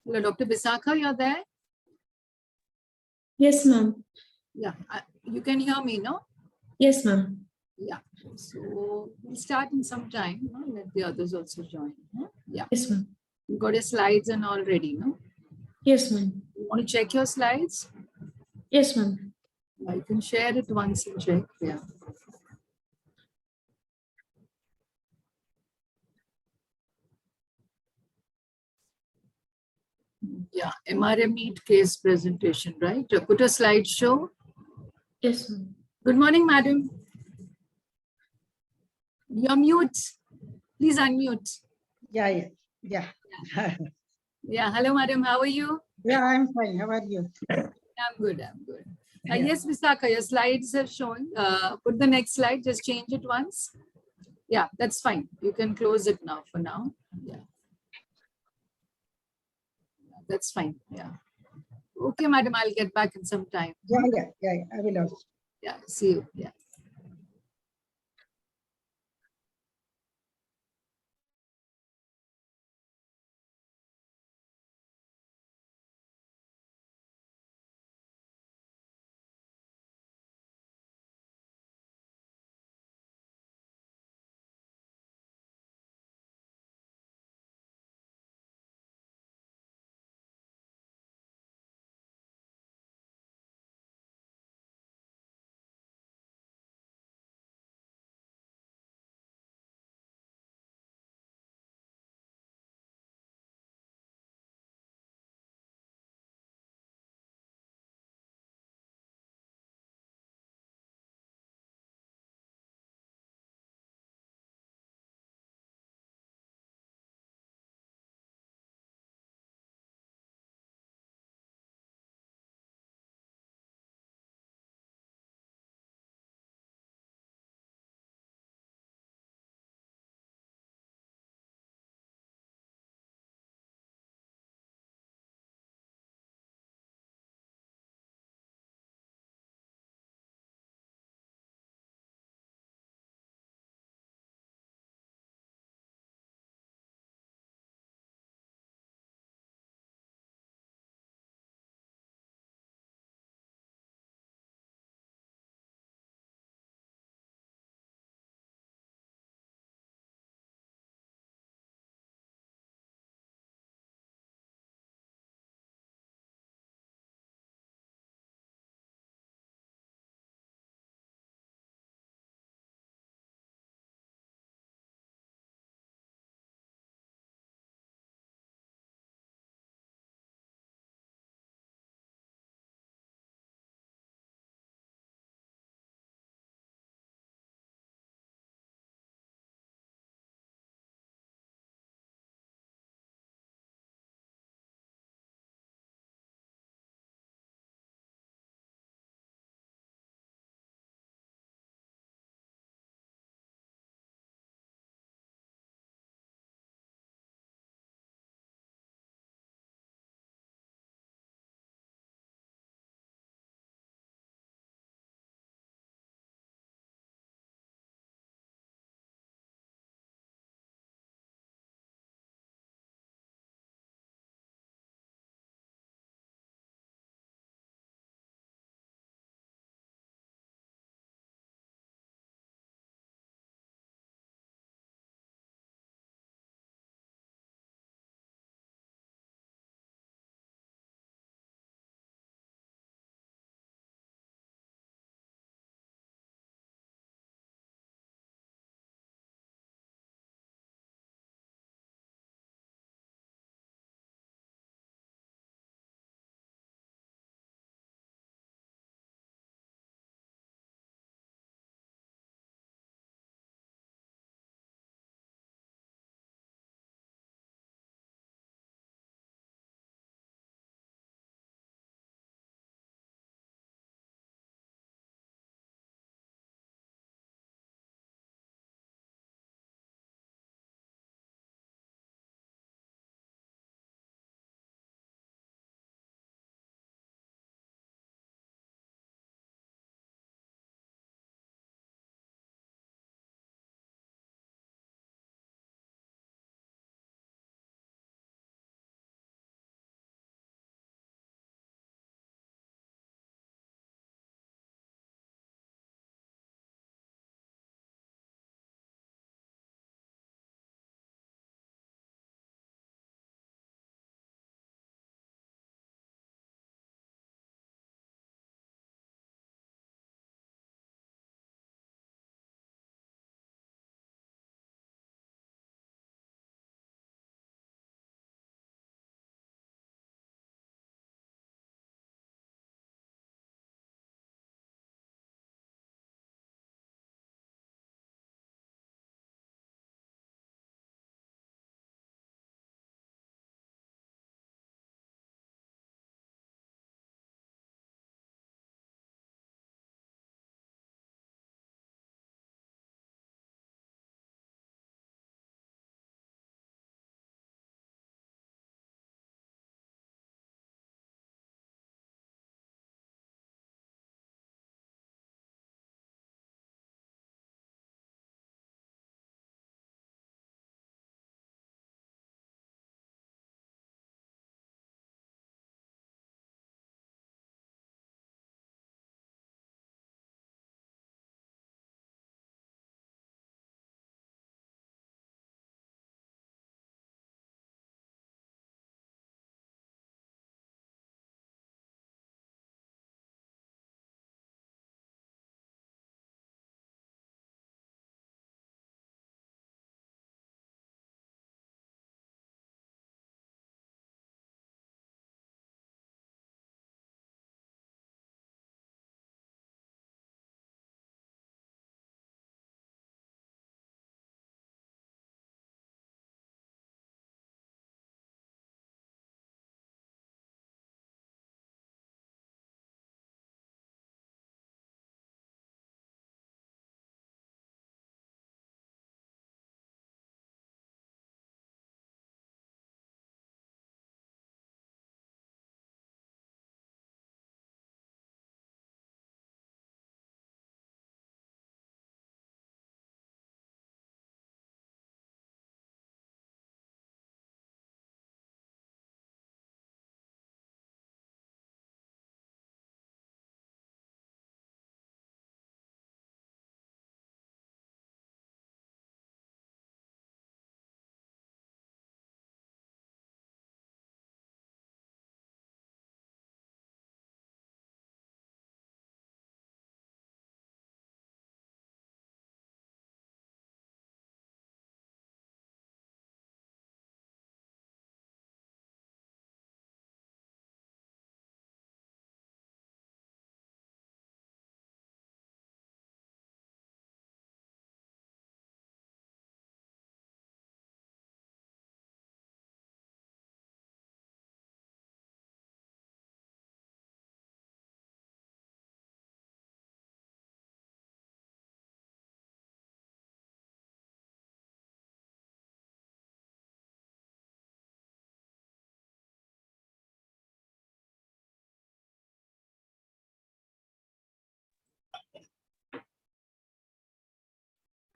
Hello, Dr. Bishakha, you're there? Yes, ma'am. Yeah, you can hear me, no? Yes, ma'am. Yeah, so we'll start in some time. No? Let the others also join. No? Yeah, Yes, ma'am. you got your slides and all ready, no? Yes, ma'am. You want to check your slides? Yes, ma'am. You can share it once and check. Yeah. Yeah, MRA meet case presentation, right? Put a slideshow. Yes, ma'am. Good morning, madam. You're mute. Please unmute. Yeah. Yeah, hello, madam. How are you? Yeah, I'm fine. How are you? I'm good. I'm good. Yes, Bishakha, your slides are showing. Put the next slide. Just change it once. Yeah, that's fine. You can close it now for now. Yeah. That's fine. Yeah. Okay, madam. I'll get back in some time. Yeah. I will also. Yeah. See you. Yeah.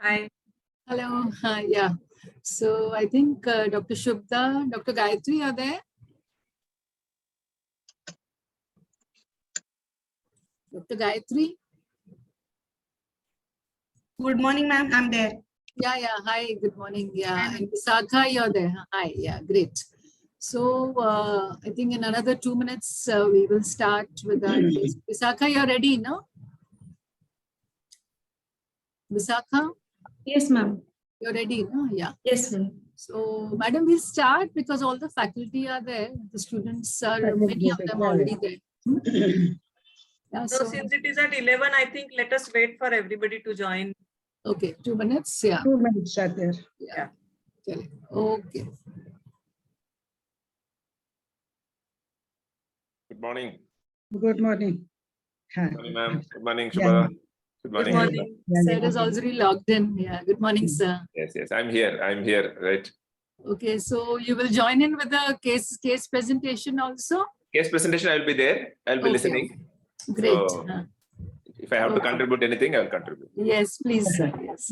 Hi. Hello. Yeah. So I think Dr. Shubda, Dr. Gayatri are there. Dr. Gayatri. Good morning, ma'am. I'm there. Yeah. Hi. Good morning. Yeah. And Bishakha, you're there. Hi. Yeah. Great. So I think in another 2 minutes we will start with our case. Bishakha, you're ready, no? Bishakha, Yes, ma'am. you're ready, no? Yeah. Yes, ma'am. So, madam, we'll start because all the faculty are there. The students are, many of them already there. Yeah, So since it is at 11, I think let us wait for everybody to join. Okay, 2 minutes. Yeah. 2 minutes are there. Yeah. Okay. Good morning. Good morning. Good morning, ma'am. Good morning, Yeah. Shubha. Good Good morning. morning. Sir is already logged in. Yeah. Good morning, sir. Yes. I'm here. Right. Okay, so you will join in with the case presentation also? Case presentation, I will be there. I'll be Okay. listening. Great. So, if I have to contribute anything, I will contribute. Yes, please, sir. Yes.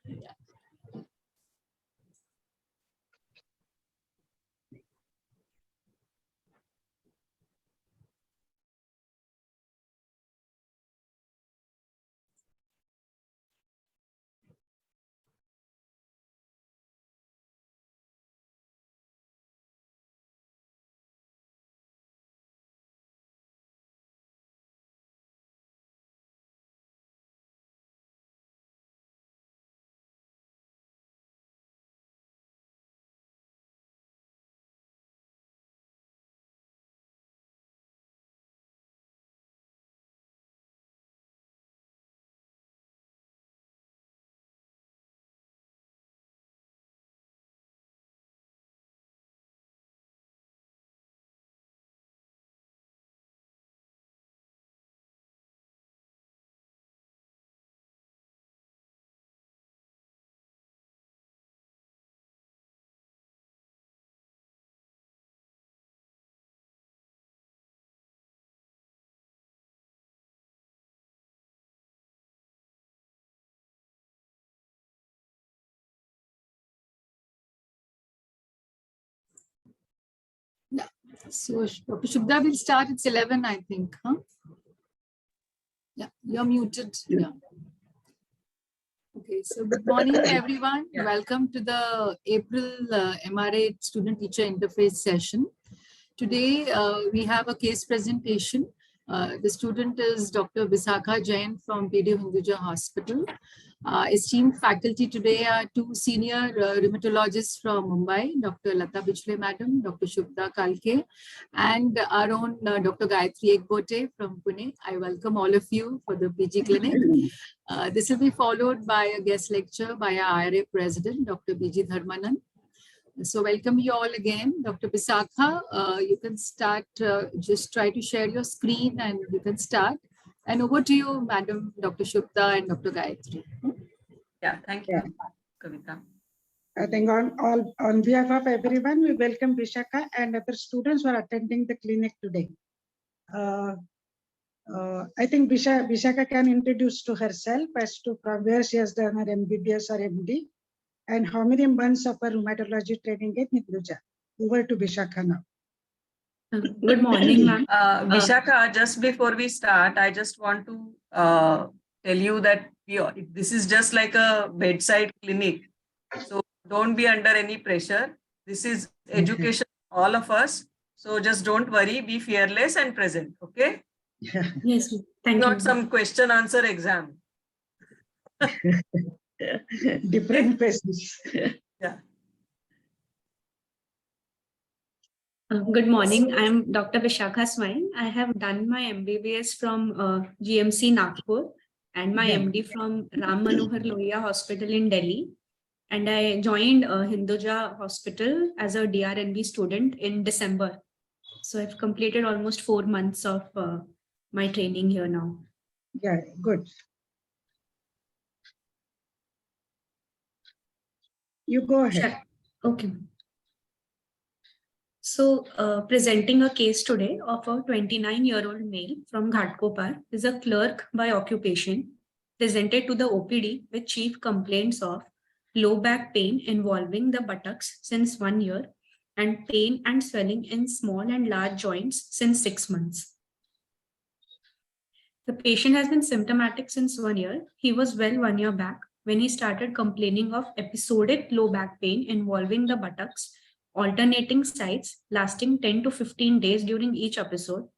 Yeah. So Dr. Shubda will start. It's 11, I think. Huh? Yeah, you're muted. Yeah. Okay, so good morning, everyone. Yeah. Welcome to the April MRA Student Teacher Interface session. Today, we have a case presentation. The student is Dr. Bishakha Jain from PD Hinduja Hospital. Esteemed faculty today are two senior rheumatologists from Mumbai, Dr. Lata Bichle Madam, Dr. Shubda Kalke, and our own Dr. Gayatri Ekbote from Pune. I welcome all of you for the PG clinic. This will be followed by a guest lecture by our IRA President, Dr. B.G. Dharmanan. So welcome you all again. Dr. Bishakha, you can start, just try to share your screen and you can start. And over to you, Madam Dr. Shubda and Dr. Gayatri. Yeah, thank you, Kavita. I think on behalf of everyone, we welcome Bishakha and other students who are attending the clinic today. I think Bishakha can introduce to herself as to from where she has done her MBBS or MD and how many months of her rheumatology training in Hinduja. Over to Bishakha now. Good morning, ma'am. Bishakha, just before we start, I just want to tell you that this is just like a bedside clinic. So don't be under any pressure. This is education, all of us. So just don't worry, be fearless and present. Okay? Yes, ma'am. Thank Not you. some question answer exam. Different faces. Yeah. Good morning. I'm Dr. Bishakha Swain. I have done my MBBS from GMC Nagpur and my MD from Ram Manohar Lohia Hospital in Delhi. And I joined Hinduja Hospital as a DRNB student in December. So I've completed almost 4 months of my training here now. Yeah, good. You go ahead. Sure. Okay. So, presenting a case today of a 29-year-old male from Ghatkopar, is a clerk by occupation. presented to the OPD with chief complaints of low back pain involving the buttocks since 1 year and pain and swelling in small and large joints since 6 months. The patient has been symptomatic since 1 year. He was well 1 year back when he started complaining of episodic low back pain involving the buttocks, alternating sites lasting 10 to 15 days during each episode.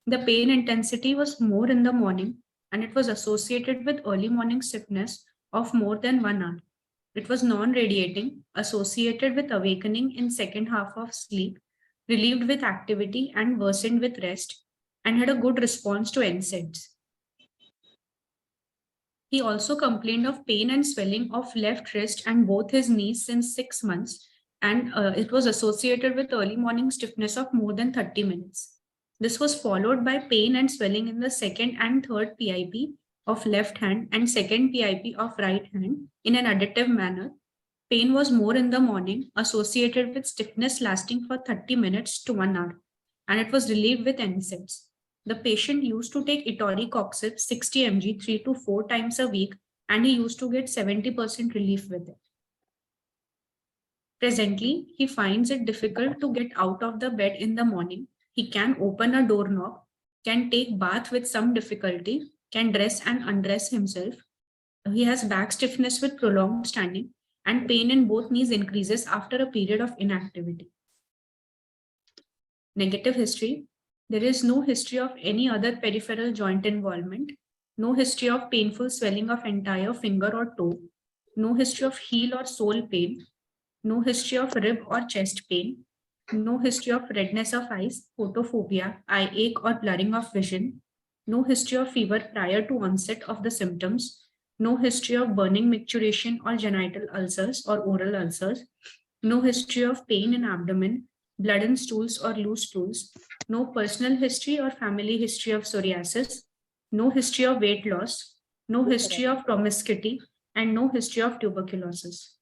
The pain intensity was more in the morning and it was associated with early morning stiffness of more than 1 hour. It was non-radiating, associated with awakening in second half of sleep, relieved with activity and worsened with rest, and had a good response to NSAIDs. He also complained of pain and swelling of left wrist and both his knees since 6 months, and it was associated with early morning stiffness of more than 30 minutes. This was followed by pain and swelling in the second and third PIP of left hand and second PIP of right hand in an additive manner. Pain was more in the morning, associated with stiffness lasting for 30 minutes to 1 hour, and it was relieved with NSAIDs. The patient used to take etoricoxib 60 mg 3 to 4 times a week, and he used to get 70% relief with it. Presently, he finds it difficult to get out of the bed in the morning. He can open a doorknob, can take bath with some difficulty, can dress and undress himself. He has back stiffness with prolonged standing, and pain in both knees increases after a period of inactivity. Negative history. There is no history of any other peripheral joint involvement, no history of painful swelling of entire finger or toe, no history of heel or sole pain, no history of rib or chest pain, no history of redness of eyes, photophobia, eye ache or blurring of vision, no history of fever prior to onset of the symptoms, no history of burning micturition or genital ulcers or oral ulcers, no history of pain in abdomen, blood in stools or loose stools, no personal history or family history of psoriasis, no history of weight loss, no history of promiscuity, and no history of tuberculosis.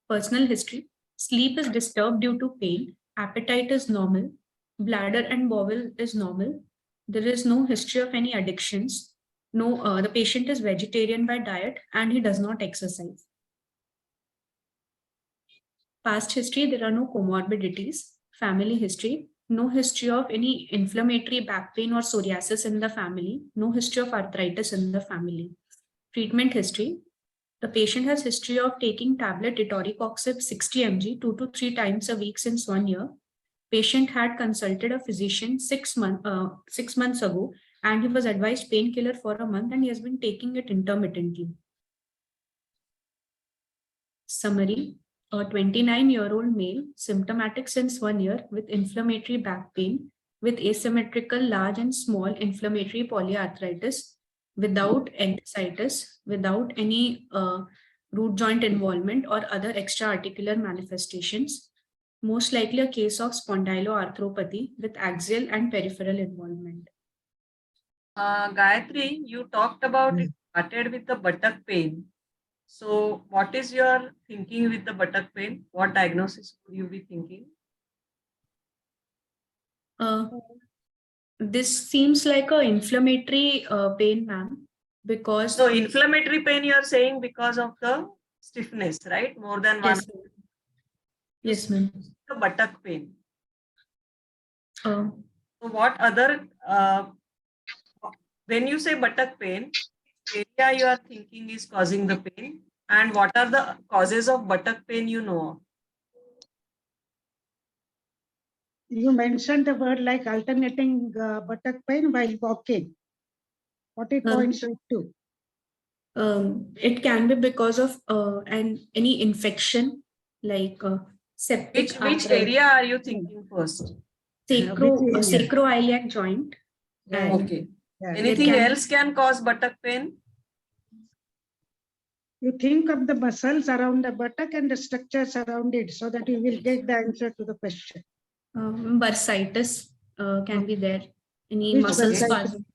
Personal history. Sleep is disturbed due to pain, appetite is normal, bladder and bowel is normal, there is no history of any addictions, the patient is vegetarian by diet and he does not exercise. Past history, there are no comorbidities. Family history, no history of any inflammatory back pain or psoriasis in the family, no history of arthritis in the family. Treatment history, the patient has history of taking tablet etoricoxib 60 mg 2 to 3 times a week since 1 year. Patient had consulted a physician 6 months ago and he was advised painkiller for a month and he has been taking it intermittently. Summary. A 29-year-old male, symptomatic since 1 year with inflammatory back pain, with asymmetrical large and small inflammatory polyarthritis, without enthesitis, without any root joint involvement or other extra-articular manifestations, most likely a case of spondyloarthropathy with axial and peripheral involvement. Gayatri, you talked about it started with the buttock pain. So what is your thinking with the buttock pain? What diagnosis would you be thinking? This seems like an inflammatory pain, ma'am, because... So inflammatory pain you are saying because of the stiffness, right? More than one. Yes, ma'am. The buttock pain. So what other, when you say buttock pain, area you are thinking is causing the pain, and what are the causes of buttock pain you know? You mentioned the word like alternating buttock pain while walking. What it points to? It can be because of any infection like septic. Which area are you thinking first? Sacroiliac joint. Okay. Yeah. Anything else can cause buttock pain? You think of the muscles around the buttock and the structures around it so that you will get the answer to the question. Bursitis can be there. Any muscle spasm.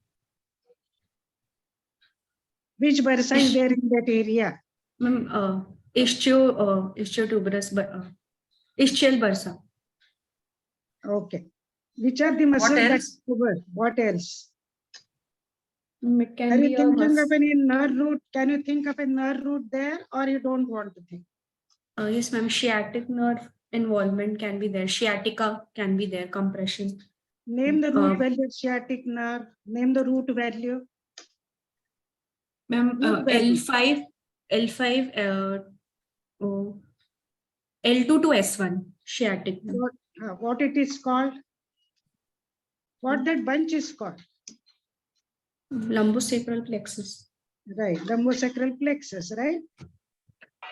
Which bursa is there in that area? Ischiotuberous, ischial bursa. Okay. Which are the muscles that cover? What else? It can Are be you a thinking of any nerve root? Can you think of a nerve root there, or you don't want to think? yes, ma'am. Sciatic nerve involvement can be there. Sciatica can be there. Compression. Name the root value of sciatic nerve. Name the root value. Ma'am, Root value. L5, oh, L2 to S1, sciatic nerve. What it is called? What that bunch is called? Lumbosacral plexus. Right, lumbosacral plexus, right?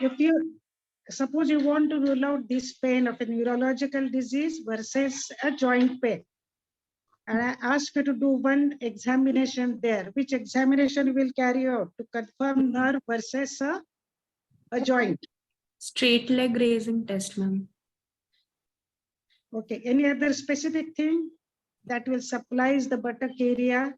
If you suppose you want to rule out this pain of a neurological disease versus a joint pain, and I ask you to do one examination there, which examination you will carry out to confirm nerve versus a joint? Straight leg raising test, ma'am. Okay, any other specific thing that will supplies the buttock area?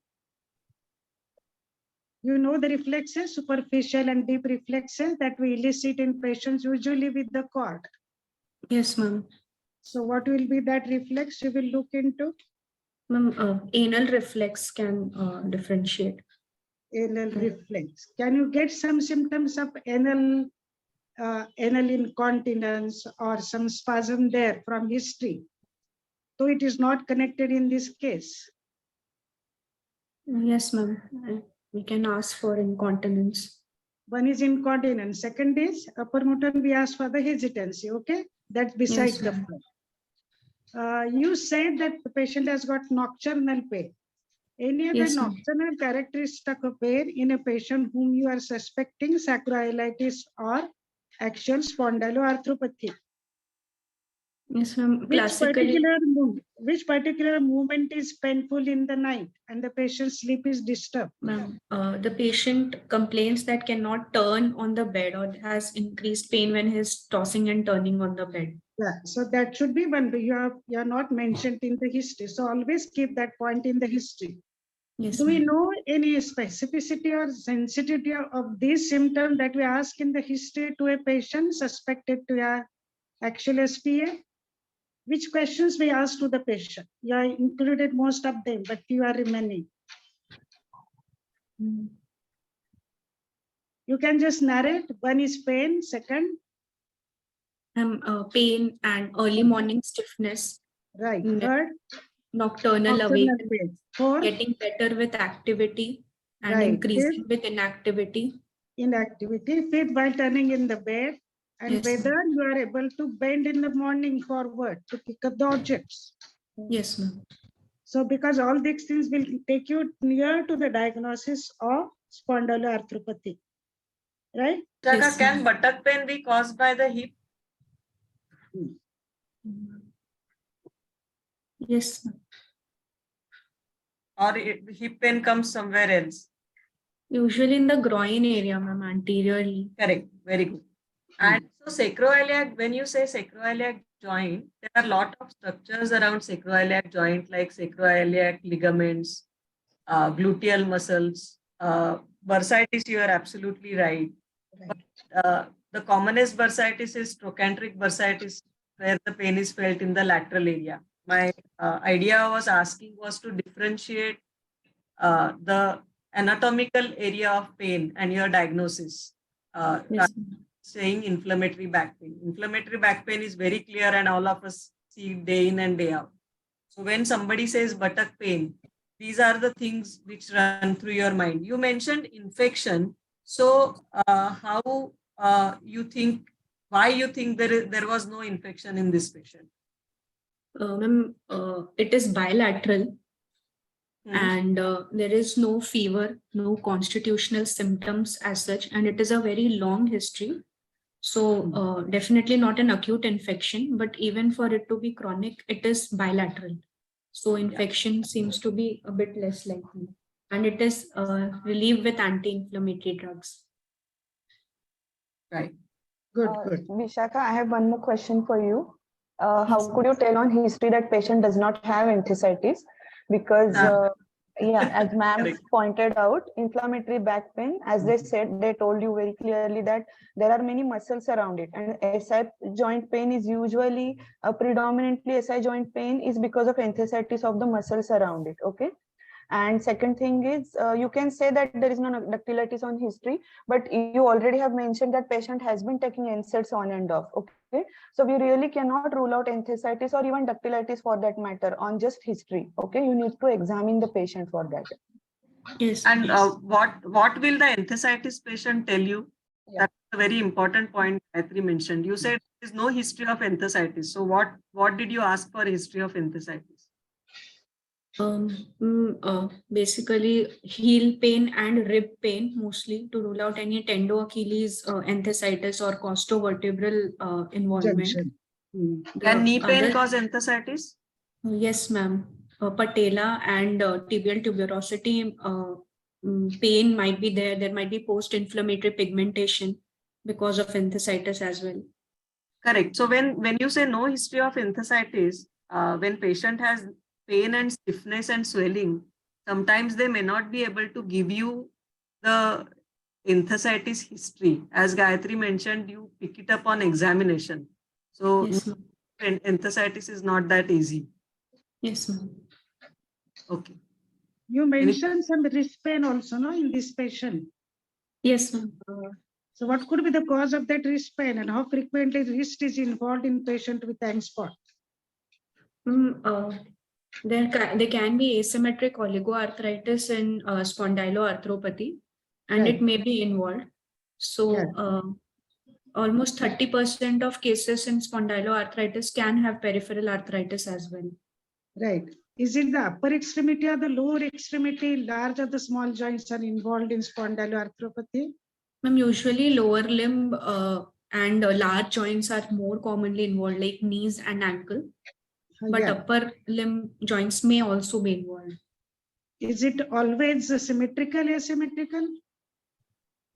You know the reflexes, superficial and deep reflexes that we elicit in patients usually with the cord. Yes, ma'am. So what will be that reflex you will look into? Ma'am, anal reflex can differentiate. Anal reflex. Can you get some symptoms of anal incontinence or some spasm there from history? So it is not connected in this case. Yes, ma'am. We can ask for incontinence. One is incontinence. Second is upper motor, we ask for the hesitancy. Okay, that's besides the ma'am. point. You said that the patient has got nocturnal pain. Any other Yes, ma'am. nocturnal characteristic of pain in a patient whom you are suspecting sacroiliitis or axial spondyloarthropathy? Yes, ma'am. Classically, Which particular movement is painful in the night and the patient's sleep is disturbed? ma'am, the patient complains that cannot turn on the bed or has increased pain when he's tossing and turning on the bed. Yeah, so that should be one. You are not mentioned in the history. So always keep that point in the history. Yes, Do we ma'am. know any specificity or sensitivity of these symptoms that we ask in the history to a patient suspected to have actual SPA? Which questions we ask to the patient? You are included most of them, but few are remaining. You can just narrate. One is pain. Second, Pain and early morning stiffness. right. Third, Nocturnal nocturnal awakening. pain. Fourth, Getting better with activity and right. increasing with inactivity. Inactivity. Fifth, while turning in the bed, and Yes, whether you are able to bend in the morning forward to pick up the objects. Yes, ma'am. So because all these things will take you near to the diagnosis of spondyloarthropathy, right? Yes, Can buttock pain be caused by the hip? Yes. Or hip pain comes somewhere else? Usually in the groin area, ma'am, anteriorly. Correct. Very good. And so sacroiliac, when you say sacroiliac joint, there are a lot of structures around sacroiliac joint like sacroiliac ligaments, gluteal muscles, bursitis, you are absolutely right. But the commonest bursitis is trochanteric bursitis, where the pain is felt in the lateral area. My idea was asking was to differentiate the anatomical area of pain and your diagnosis. Yes. Saying inflammatory back pain. Inflammatory back pain is very clear and all of us see day in and day out. So when somebody says buttock pain, these are the things which run through your mind. You mentioned infection. So how you think, why you think there was no infection in this patient? Ma'am, it is bilateral. And there is no fever, no constitutional symptoms as such, and it is a very long history. So definitely not an acute infection, but even for it to be chronic, it is bilateral. So infection seems to be a bit less likely, and it is relieved with anti-inflammatory drugs. Right. Good, good. Bishakha, I have one more question for you. How could you tell on history that patient does not have enthesitis? Because as ma'am pointed out, inflammatory back pain, as they said, they told you very clearly that there are many muscles around it, and SI joint pain is usually predominantly SI joint pain is because of enthesitis of the muscles around it. Okay, And second thing is, you can say that there is no dactylitis on history, but you already have mentioned that patient has been taking NSAIDs on and off. Okay, so we really cannot rule out enthesitis or even dactylitis for that matter on just history. Okay, you need to examine the patient for that. Yes. And what will the enthesitis patient tell you? Yeah. That's a very important point Gayatri mentioned. You said there is no history of enthesitis. So what did you ask for history of enthesitis? Basically heel pain and rib pain mostly, to rule out any tendo Achilles enthesitis or costovertebral involvement. Junction. Can knee pain other- cause enthesitis? Yes, ma'am. Patella and tibial tuberosity pain might be there. There might be post-inflammatory pigmentation because of enthesitis as well. Correct. So when you say no history of enthesitis, when patient has pain and stiffness and swelling, sometimes they may not be able to give you the enthesitis history. As Gayatri mentioned, you pick it up on examination. So Yes, ma'am. enthesitis is not that easy. Yes, ma'am. Okay. You mentioned some wrist pain also, no, in this patient. Yes, ma'am. So what could be the cause of that wrist pain and how frequently wrist is involved in patient with hand spot? There can be asymmetric oligoarthritis in spondyloarthropathy, and Right. it may be involved. So almost 30% of cases in spondyloarthritis can have peripheral arthritis as well. Right. Is it the upper extremity or the lower extremity, large or the small joints are involved in spondyloarthropathy? Ma'am, usually lower limb and large joints are more commonly involved, like knees and ankle. But Yeah. upper limb joints may also be involved. Is it always symmetrical, asymmetrical?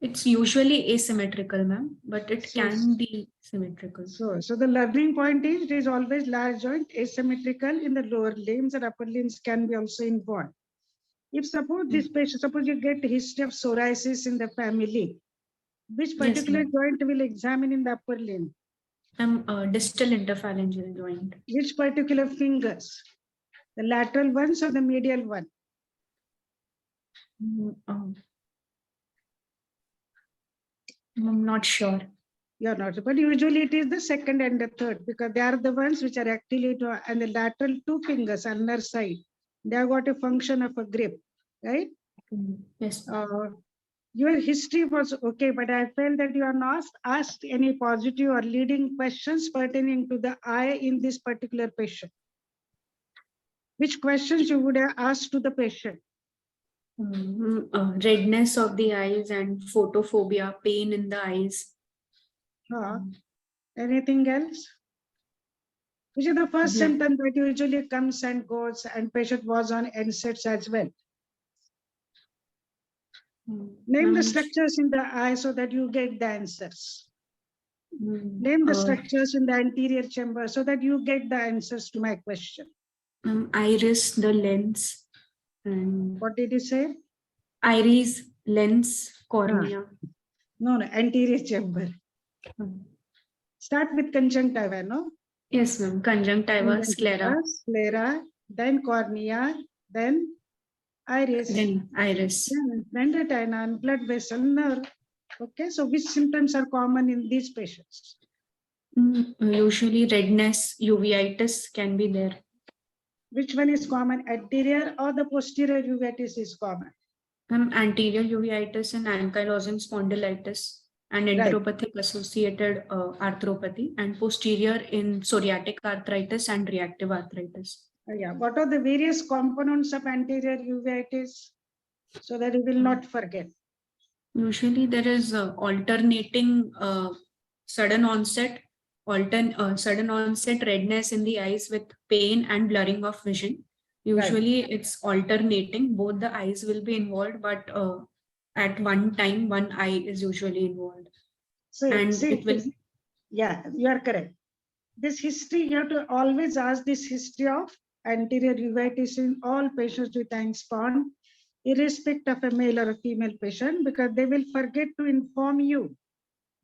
It's usually asymmetrical, ma'am, but it So- can be symmetrical. So the learning point is it is always large joint, asymmetrical in the lower limbs and upper limbs can be also involved. If suppose this patient, suppose you get history of psoriasis in the family, which particular ma'am. joint will examine in the upper limb? Distal interphalangeal joint. Which particular fingers? The lateral ones or the medial one? I'm not sure. You're not, but usually it is the second and the third because they are the ones which are actually and the lateral two fingers on their side. They have got a function of a grip, right? Yes. Your history was okay, but I felt that you are not asked any positive or leading questions pertaining to the eye in this particular patient. Which questions you would have asked to the patient? Redness of the eyes and photophobia, pain in the eyes. Anything else? Which is the first Yeah. symptom that usually comes and goes and patient was on NSAIDs as well. Name the structures in the eye so that you get the answers. Name the structures in the anterior chamber so that you get the answers to my question. Iris, the lens. And What did you say? Iris, lens, cornea. No, anterior chamber. Start with conjunctiva, no? Yes, ma'am. Conjunctiva, sclera. Sclera, then cornea, then iris. Then iris. Then retina and blood vessel nerve. Okay, so which symptoms are common in these patients? Usually redness, uveitis can be there. Which one is common, anterior or the posterior uveitis is common? Anterior uveitis and ankylosing spondylitis and enteropathic associated arthropathy, and posterior in psoriatic arthritis and reactive arthritis. Yeah, what are the various components of anterior uveitis so that you will not forget? Usually there is alternating sudden onset redness in the eyes with pain and blurring of vision. Usually it's alternating, both the eyes will be involved, but at one time, one eye is usually involved. So, And see, it will. Yeah, you are correct. This history, you have to always ask this history of anterior uveitis in all patients with angstpon, irrespective of a male or a female patient, because they will forget to inform you.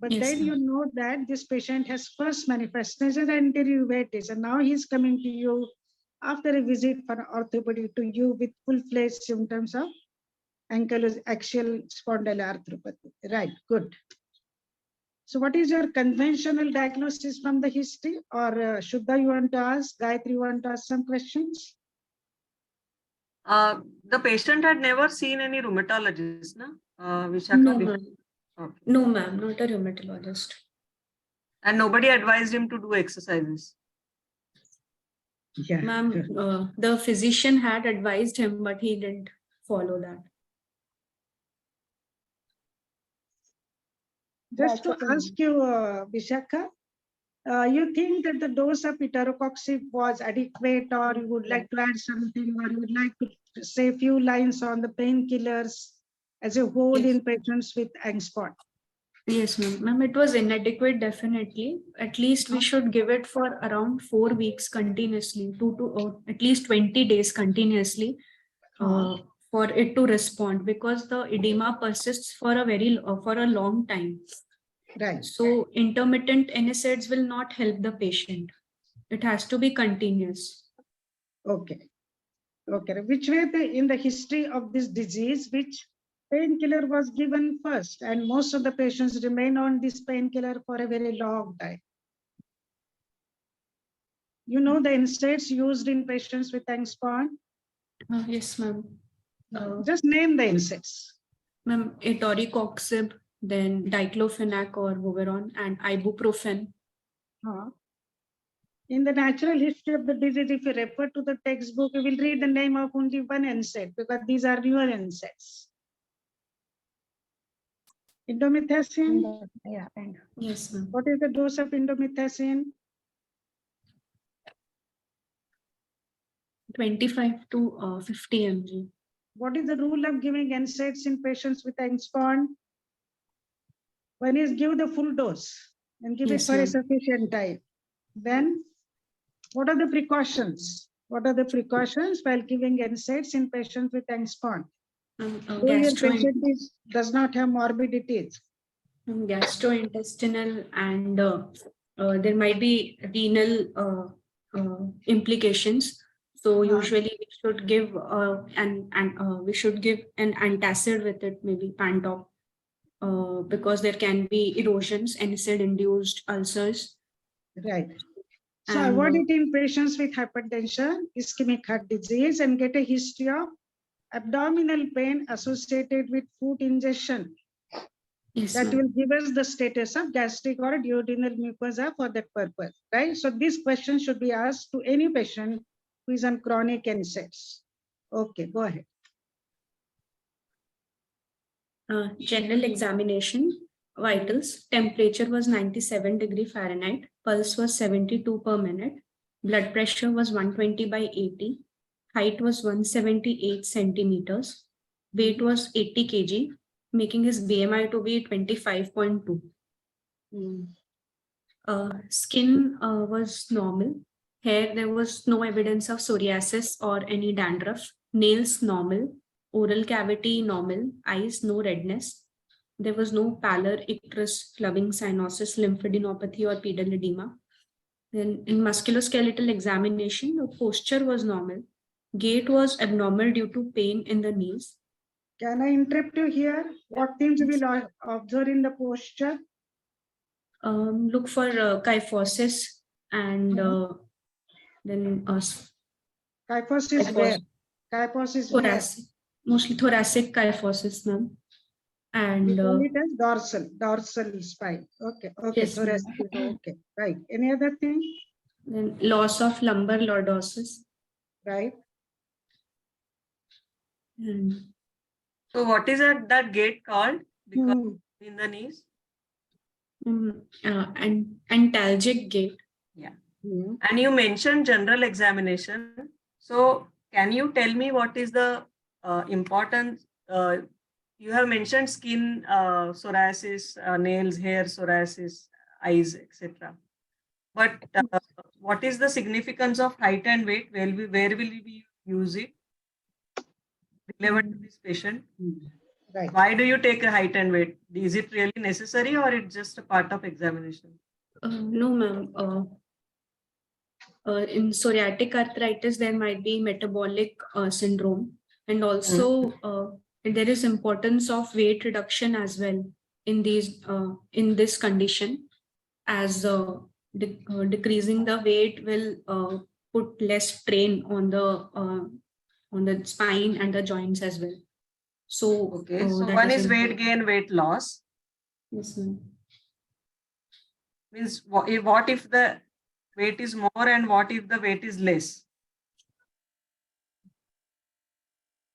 But Yes, then you know that this patient has first manifestation anterior uveitis, and now he's coming to you after a visit for an orthopedy to you with full-fledged symptoms of axial spondyloarthropathy. Right, good. So what is your conventional diagnosis from the history? Or Shuddha, you want to ask? Gayatri, you want to ask some questions? The patient had never seen any rheumatologist, na? Vishakha? No, ma'am. Okay. No, ma'am, not a rheumatologist. And nobody advised him to do exercises. Yeah. Ma'am, the physician had advised him, but he didn't follow that. Just to That's okay. ask you, Bishakha, you think that the dose of etarocoxib was adequate, or you would like to add something, or you would like to say a few lines on the painkillers as a whole Yes. in patients with angst? Yes, ma'am. Ma'am, it was inadequate, definitely. At least we should give it for around 4 weeks continuously, at least 20 days continuously, for it to respond, because the edema persists for a long time. Right. So intermittent NSAIDs will not help the patient. It has to be continuous. Okay. Okay. Which way in the history of this disease, which painkiller was given first, and most of the patients remain on this painkiller for a very long time? You know the NSAIDs used in patients with angst? Yes, ma'am. Just name the NSAIDs. Ma'am, etoricoxib, then diclofenac or Voveron, and ibuprofen. In the natural history of the disease, if you refer to the textbook, you will read the name of only one NSAID, because these are newer NSAIDs. Indomethacin. Yeah, and Yes, ma'am. What is the dose of indomethacin? 25 to 50 mg. What is the rule of giving NSAIDs in patients with angst? One is give the full dose and give Yes, it for a ma'am. sufficient time. Then, what are the precautions? What are the precautions while giving NSAIDs in patients with angst? Though your patient does not have morbidities. Gastrointestinal, and there might be renal implications. So usually we should give an antacid with it, maybe Pantop, because there can be erosions, NSAID-induced ulcers. Right. So And, avoid it in patients with hypertension, ischemic heart disease, and get a history of abdominal pain associated with food ingestion. yes, That ma'am. will give us the status of gastric or duodenal mucosa for that purpose, right? So this question should be asked to any patient who is on chronic NSAIDs. Okay, go ahead. General examination, vitals, temperature was 97 degree Fahrenheit, pulse was 72 per minute, blood pressure was 120 by 80, height was 178 centimeters, weight was 80 kg, making his BMI to be 25.2. Skin was normal. Hair, there was no evidence of psoriasis or any dandruff. Nails normal. Oral cavity normal. Eyes no redness. There was no pallor, icterus, clubbing, cyanosis, lymphadenopathy, or pedal edema. Then in musculoskeletal examination, the posture was normal. Gait was abnormal due to pain in the knees. Can I interrupt you here? What things we will observe in the posture? Look for kyphosis, and then Kyphosis where? Kyphosis where? thoracic, mostly thoracic kyphosis, ma'am. And We call it as dorsal spine. Okay, okay, yes, thoracic. Okay, right. Any other thing? then loss of lumbar lordosis. Right. And So what is that gait called? Because in the knees? and antalgic gait. Yeah. And you mentioned general examination. So can you tell me what is the importance? You have mentioned skin, psoriasis, nails, hair, psoriasis, eyes, etc. But what is the significance of height and weight? Where will we use it relevant to this patient? Right. Why do you take a height and weight? Is it really necessary, or it's just a part of examination? No, ma'am. in psoriatic arthritis, there might be metabolic syndrome, and also there is importance of weight reduction as well in in this condition, as decreasing the weight will put less strain on the spine and the joints as well. So Okay, so that one is weight important. gain, weight loss. Yes, ma'am. Means what if the weight is more and what if the weight is less?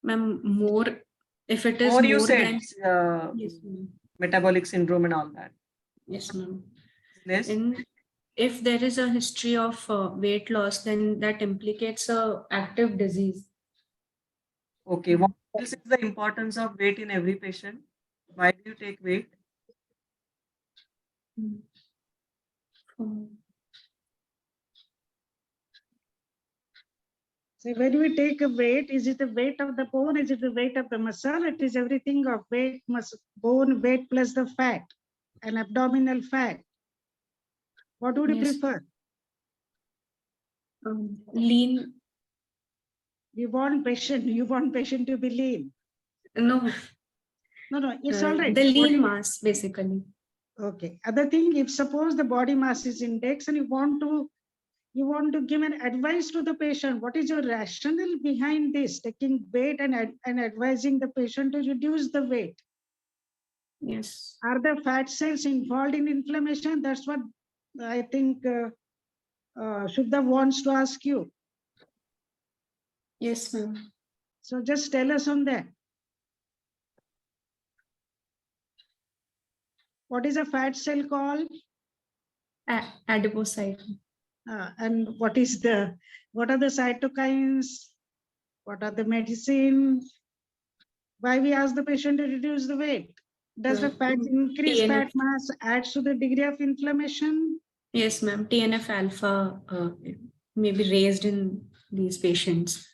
Ma'am, more, if it is More you more said, than yes, ma'am. metabolic syndrome and all that. Yes, ma'am. Less? And if there is a history of weight loss, then that implicates a active disease. Okay, what else is the importance of weight in every patient? Why do you take weight? So when we take a weight, is it the weight of the bone? Is it the weight of the muscle? It is everything of weight, muscle, bone, weight plus the fat and abdominal fat. What would you Yes. prefer? Lean. You want patient to be lean. No, No, it's all right. the lean mass basically. Okay. Other thing, if suppose the body mass is index and you want to give an advice to the patient, what is your rationale behind this, taking weight and advising the patient to reduce the weight? Yes. Are the fat cells involved in inflammation? That's what I think Shuddha wants to ask you. Yes, ma'am. So just tell us on that. What is a fat cell called? Adipocyte. And what are the cytokines? What are the medicines? Why we ask the patient to reduce the weight? Does the fat increase TNF. fat mass adds to the degree of inflammation? Yes, ma'am. TNF alpha may be raised in these patients.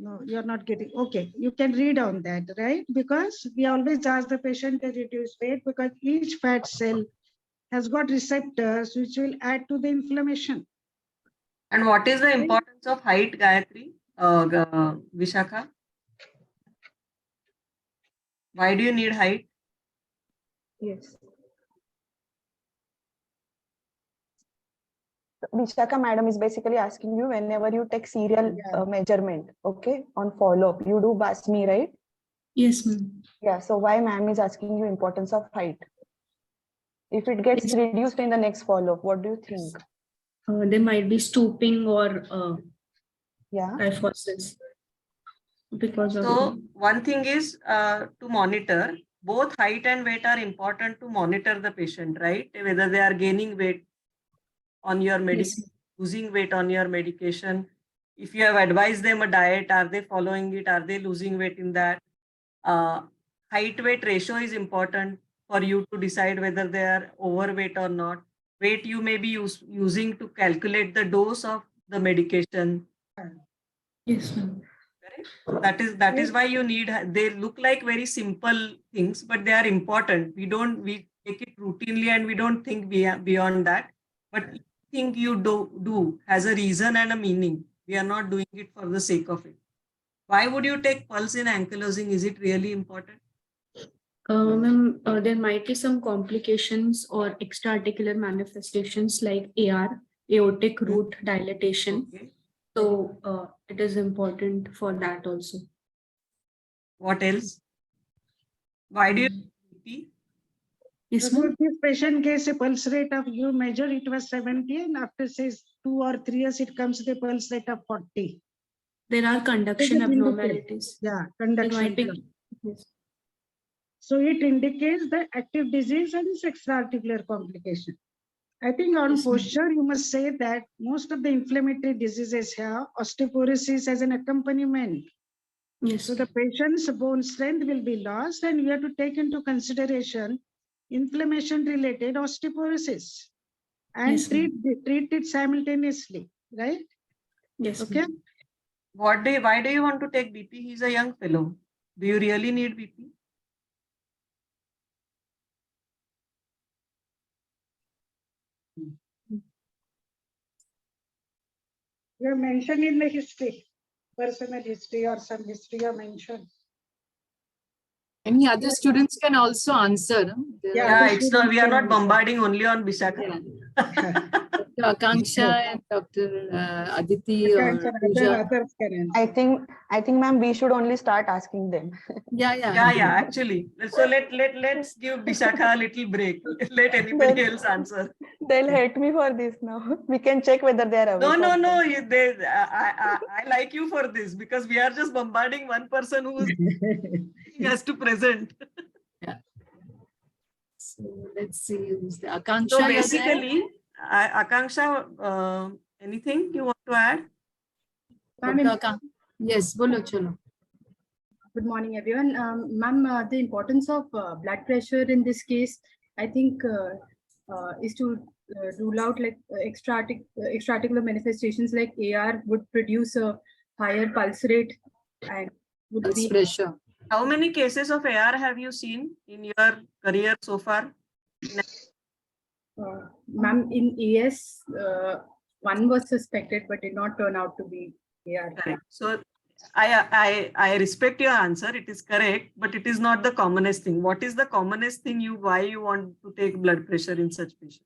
No, you're not getting, okay. You can read on that, right? Because we always ask the patient to reduce weight because each fat cell has got receptors which will add to the inflammation. And what is the importance of height, Gayatri, Vishakha? Why do you need height? Yes. Bishakha madam is basically asking you whenever you take serial measurement, okay, on follow-up, you do BASMI, right? Yes, ma'am. Yeah, so why ma'am is asking you importance of height? If it gets reduced in the next follow-up, what do you think? There might be stooping or kyphosis. Because so one thing is to monitor. Both height and weight are important to monitor the patient, right? Whether they are gaining weight on your medication, losing weight on your medication. If you have advised them a diet, are they following it? Are they losing weight in that? Height weight ratio is important for you to decide whether they are overweight or not. Weight you may be using to calculate the dose of the medication. Yes, ma'am. That is why you need, they look like very simple things, but they are important. We take it routinely and we don't think beyond that. But everything you do has a reason and a meaning. We are not doing it for the sake of it. Why would you take pulse in ankylosing? Is it really important? Ma'am, there might be some complications or extra-articular manifestations like AR, aortic root dilatation. Okay. So it is important for that also. What else? Why do you BP? Yes, Suppose this patient gets a pulse rate of, you measure it was 70 and after says 2 or 3 years it comes to the pulse rate of 40. There are conduction abnormalities. Yeah, conduction. Yes. So it indicates the active disease and its extra-articular complication. I think on posture, you must say that most of the inflammatory diseases have osteoporosis as an accompaniment. Yes. So the patient's bone strength will be lost and we have to take into consideration inflammation-related osteoporosis and treat it simultaneously, right? Yes. Okay. Why do you want to take BP? He's a young fellow. Do you really need BP? You have mentioned in the history, personal history or some history you mentioned. Any other students can also answer. Huh? There Yeah, are- Yeah, the it's not, we are students not can answer. bombarding only on Bishakha. Yeah. Dr. Akanksha and Dr. Aditi or Pooja. Others can answer. I think, ma'am, we should only start asking them. Yeah. Yeah, actually. So let's give Bishakha a little break. Let anybody else answer. They'll hate me for this now. We can check whether they are awake. or No. not. I like you for this because we are just bombarding one person who has to present. So let's see who's the Akanksha. So you're there? basically, Akanksha, anything you want to add? Dr. Yes, bolo chalo. Good morning, everyone. Ma'am, the importance of blood pressure in this case, I think, is to rule out like extraarticular manifestations like AR would produce a higher pulse rate and would Pulse be pressure. How many cases of AR have you seen in your career so far? ma'am, in AS, one was suspected but did not turn out to be AR. Correct. So I respect your answer. It is correct, but it is not the commonest thing. What is the commonest thing why you want to take blood pressure in such patients?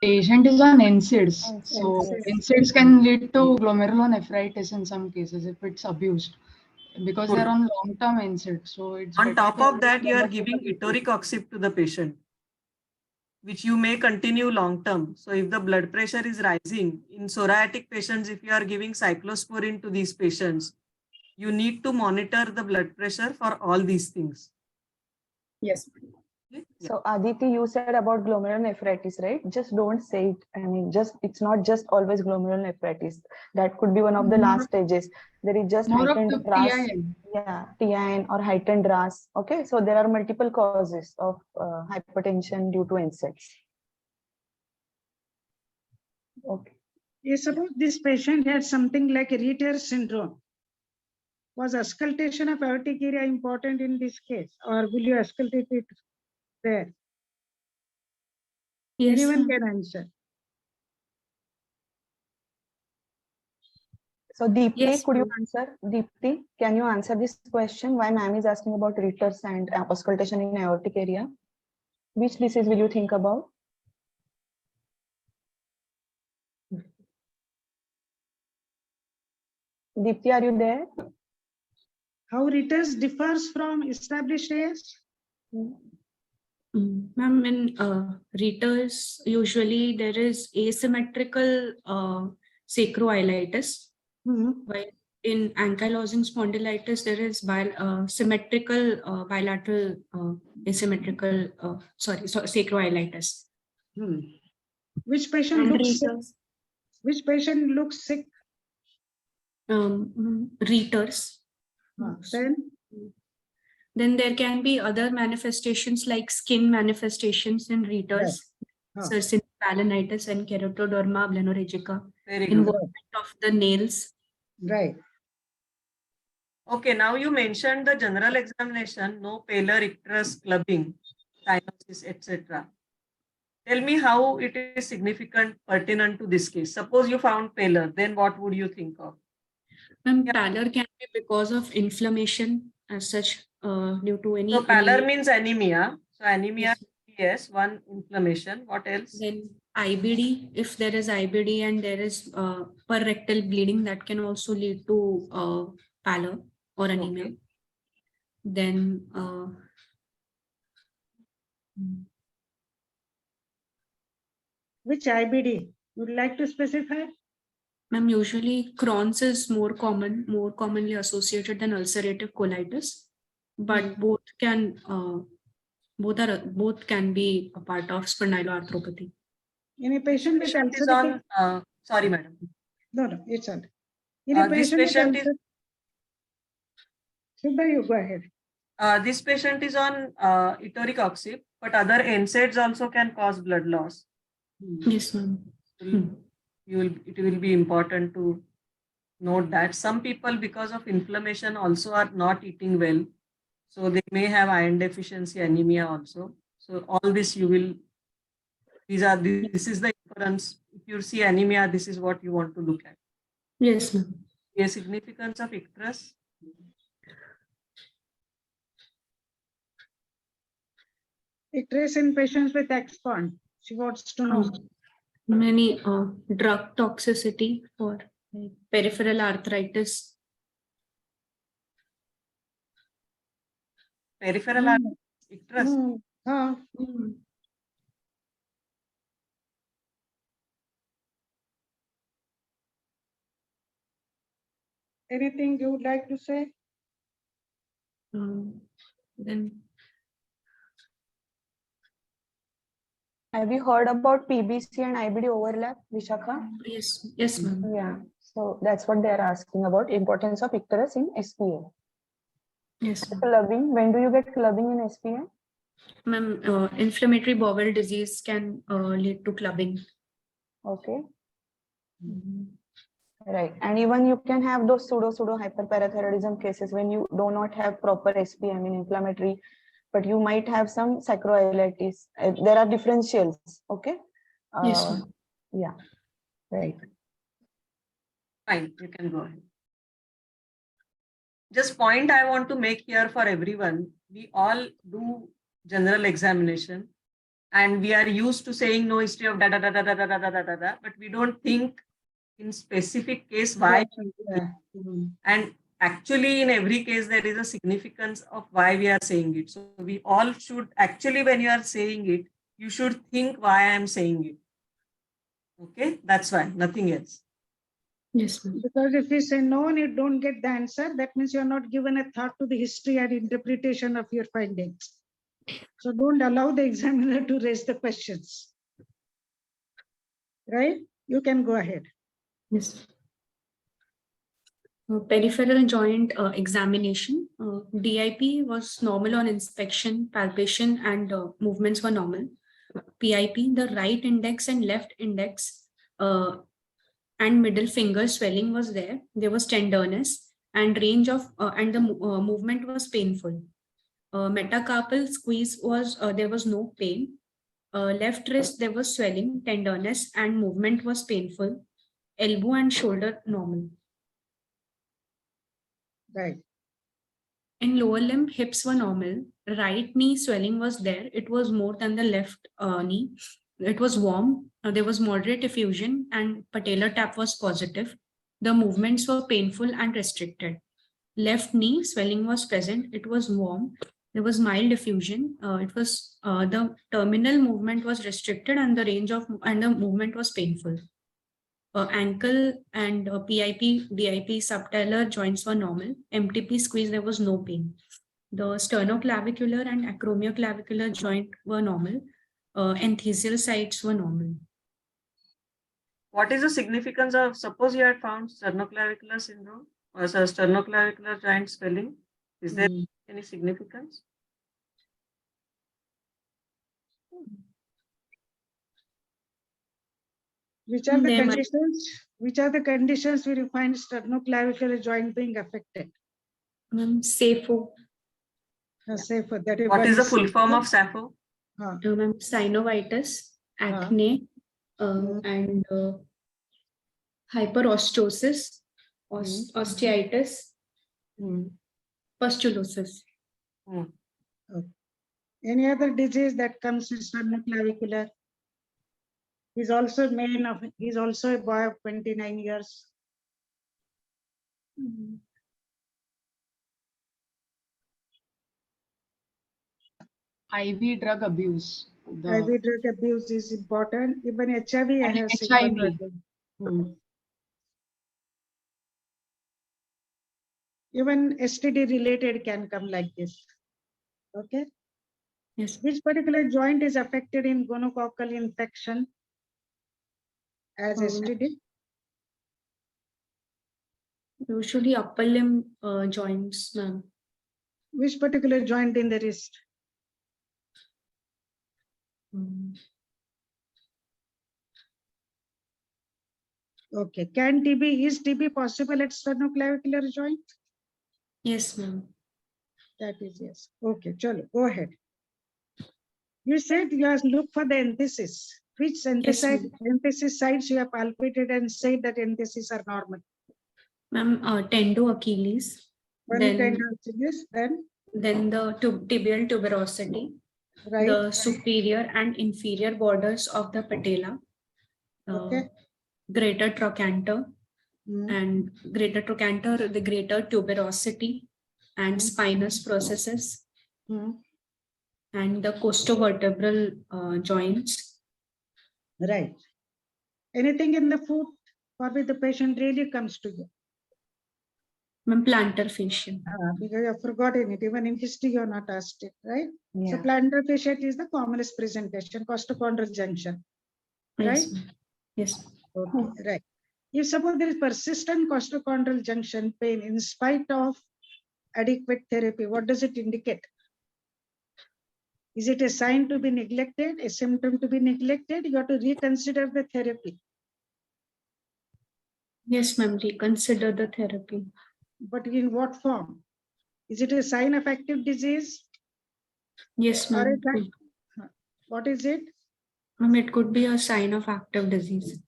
Patient is on NSAIDs. So NSAIDs. NSAIDs can lead to glomerulonephritis in some cases if it's abused because Good. they're on long-term NSAIDs. So it's On better top to of that, you are avoid giving etoricoxib to the patient, which you may continue long term. So if the blood pressure is rising in psoriatic patients, if you are giving cyclosporin to these patients, you need to monitor the blood pressure for all these things. Yes. Okay? So Aditi, you said about glomerulonephritis, right? Just don't say it. I mean, it's not just always glomerulonephritis. That could be one of the last stages. There is just more of heightened the RAS. PIN. Yeah, TIN or heightened RAS. Okay, so there are multiple causes of hypertension due to NSAIDs. Okay. Yes, suppose this patient had something like Reiter syndrome. Was auscultation of aortic area important in this case, or will you auscultate it there? Yes, Anyone ma'am. can answer. So Deepti, Yes, could you ma'am. answer? Deepti, can you answer this question? Why ma'am is asking about Reiter's and auscultation in aortic area? Which disease will you think about? Deepti, are you there? How Reiter's differs from established AS? Ma'am, in Reiters, usually there is asymmetrical sacroiliitis, while in ankylosing spondylitis, there is symmetrical bilateral asymmetrical, sacroiliitis. Which patient And looks sick? Reiters, Which patient looks sick? Reiters. Then Then there can be other manifestations like skin manifestations in Reiters, Cercin palinitis and keratoderma blennorrhagica, Very good. involvement of the nails. right. Okay, now you mentioned the general examination, no pallor, icterus, clubbing, cyanosis, etc. Tell me how it is significant, pertinent to this case. Suppose you found pallor, then what would you think of? Pallor can be because of inflammation as such, due to any. So pallor means anemia. So anemia, yes, one inflammation. What else? Then IBD, if there is IBD and there is perrectal bleeding, that can also lead to pallor or anemia. Okay. Then Which IBD? Would you like to specify? ma'am, usually Crohn's is more commonly associated than ulcerative colitis, but both can be a part of spondyloarthropathy. In a patient with Patient is ulcerative, on, sorry, madam. no, it's not. In a This patient with patient is Subha, you go ahead. this patient is on etoricoxib, but other NSAIDs also can cause blood loss. Yes, ma'am. It will be important to note that some people, because of inflammation, also are not eating well. So they may have iron deficiency, anemia also. So all this this is the inference. If you see anemia, this is what you want to look at. Yes, ma'am. A significance of icterus. Icterus in patients with expand. She wants to know. Many drug toxicity or peripheral arthritis. Peripheral icterus. Anything you would like to say? Then Have you heard about PBC and IBD overlap, Vishakha? yes, ma'am. Yeah. So that's what they are asking about, importance of icterus in SPA. Yes, ma'am. Clubbing. When do you get clubbing in SPA? Ma'am, inflammatory bowel disease can lead to clubbing. Okay. Right. And even you can have those pseudo hyperparathyroidism cases when you do not have proper SPA, I mean inflammatory, but you might have some sacroiliitis. There are differentials. Okay. Yes, ma'am. Yeah. Right. Fine, you can go ahead. Just point I want to make here for everyone. We all do general examination and we are used to saying no history of da da da da da da da da da da, but we don't think in specific case why. And actually in every case there is a significance of why we are saying it. So we all should actually, when you are saying it, you should think why I am saying it. Okay, that's why, nothing else. Yes, ma'am. Because if you say no and you don't get the answer, that means you're not given a thought to the history and interpretation of your findings. So don't allow the examiner to raise the questions. Right? You can go ahead. Yes. Peripheral joint examination. DIP was normal on inspection, palpation, and movements were normal. PIP, the right index and left index and middle finger swelling was there. There was tenderness and range of and the movement was painful. Metacarpal squeeze was there was no pain. Left wrist there was swelling, tenderness, and movement was painful. Elbow and shoulder normal. Right. In lower limb, hips were normal. Right knee swelling was there. It was more than the left knee. It was warm. There was moderate effusion and patellar tap was positive. The movements were painful and restricted. Left knee swelling was present. It was warm. There was mild effusion. The terminal movement was restricted and the movement was painful. Ankle and PIP, DIP, subtalar joints were normal. MTP squeeze, there was no pain. The sternoclavicular and acromioclavicular joint were normal. Enthesial sites were normal. What is the significance of, suppose you had found sternoclavicular syndrome or sternoclavicular joint swelling? Is there any significance? Which are the conditions? Which are the conditions where you find sternoclavicular joint being affected? SAPHO. SAPHO. That what is the full form of SAPHO? Synovitis, acne, and hyperostosis, osteitis, pustulosis. Any other disease that comes in sternoclavicular? He's also he's also a boy of 29 years. IV drug abuse. IV drug abuse is important. Even HIV has HIV. Even STD related can come like this. Okay. Yes. Which particular joint is affected in gonococcal infection as STD? Usually upper limb joints, ma'am. Which particular joint in the wrist? Okay. Is TB possible at sternoclavicular joint? Yes, ma'am. That is yes. Okay, chalo, go ahead. You said you have looked for the enthesis. Which enthesis sites you have palpated and said that enthesis are normal? Ma'am, tendo Achilles, One then, tendon Achilles, then the tibial tuberosity, right? the superior and inferior borders of the patella, Okay. greater trochanter, Mm. and greater trochanter, the greater tuberosity and spinous processes, Mm. and the costovertebral joints. Right. Anything in the foot for which the patient really comes to you? Ma'am, plantar fascia. Because I've forgotten it. Even in history, you're not asked it, right? So Yeah. plantar fascia is the commonest presentation, costochondral junction, right? Yes, ma'am. Yes. Okay, right. If suppose there is persistent costochondral junction pain in spite of adequate therapy, what does it indicate? Is it a sign to be neglected, a symptom to be neglected? You have to reconsider the therapy. Yes, ma'am, reconsider the therapy. But in what form? Is it a sign of active disease? Yes, Or ma'am. what is it? Ma'am, it could be a sign of active disease.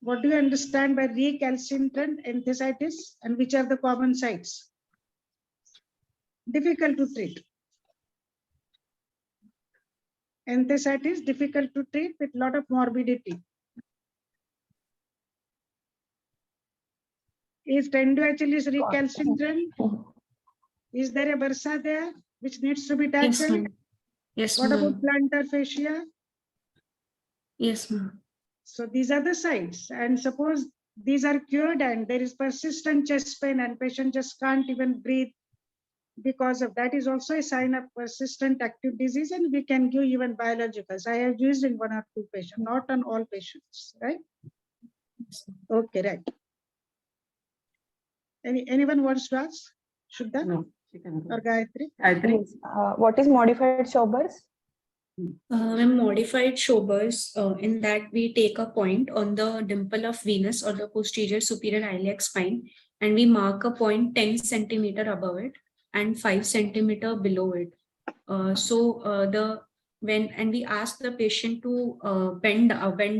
What do you understand by recalcitrant enthesitis, and which are the common sites? Difficult to treat. Enthesitis, difficult to treat with lot of morbidity. If tendo Achilles recalcitrant, is there a bursa there which needs to be Yes, tackled? ma'am. Yes, What about ma'am. plantar fascia? Yes, ma'am. So these are the sites. And suppose these are cured and there is persistent chest pain and patient just can't even breathe because of that, is also a sign of persistent active disease, and we can give even biologicals. I have used in 1 or 2 patients, not on all patients, right? Okay, right. Anyone wants to ask? Shuddha? No, she can go. Or Gayatri? Gayatri? Yes. What is modified Schauber's? When modified Schauber's, in that we take a point on the dimple of Venus or the posterior superior iliac spine, and we mark a point 10 centimeter above it and 5 centimeter below it. When we ask the patient to bend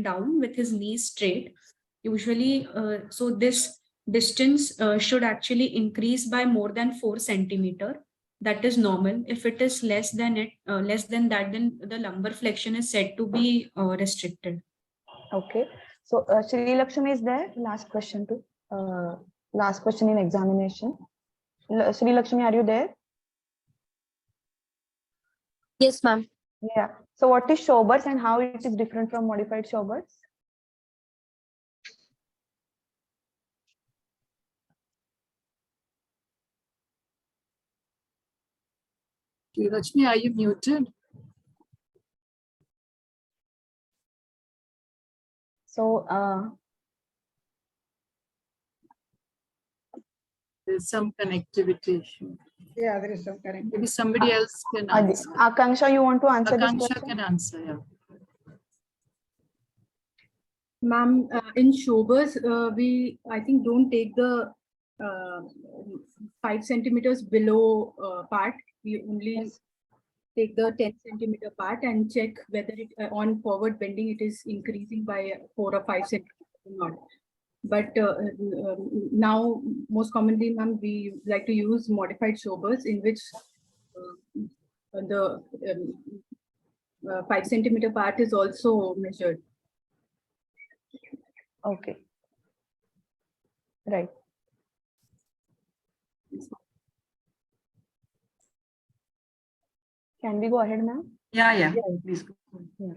down with his knees straight, usually, so this distance should actually increase by more than 4 centimeter. That is normal. If it is less than that, then the lumbar flexion is said to be restricted. Okay. So Shri Lakshmi is there. Last question too. Last question in examination. Shri Lakshmi, are you there? Yes, ma'am. Yeah. So what is Schauber's and how it is different from modified Schauber's? Lakshmi, are you muted? So There's some connectivity issue. Yeah, there is some connectivity. Maybe somebody else can answer. Akanksha, you want to answer this Akansha question? can answer, yeah. Ma'am, in Schauber's, we, I think, don't take the 5 centimeters below part. We only take the 10 centimeter part and check whether it on forward bending it is increasing by 4 or 5 centimeters or not. But now, most commonly, ma'am, we like to use modified Schauber's, in which the 5 centimeter part is also measured. Okay. Right. Can we go ahead, ma'am? Yeah. Please go. Yeah.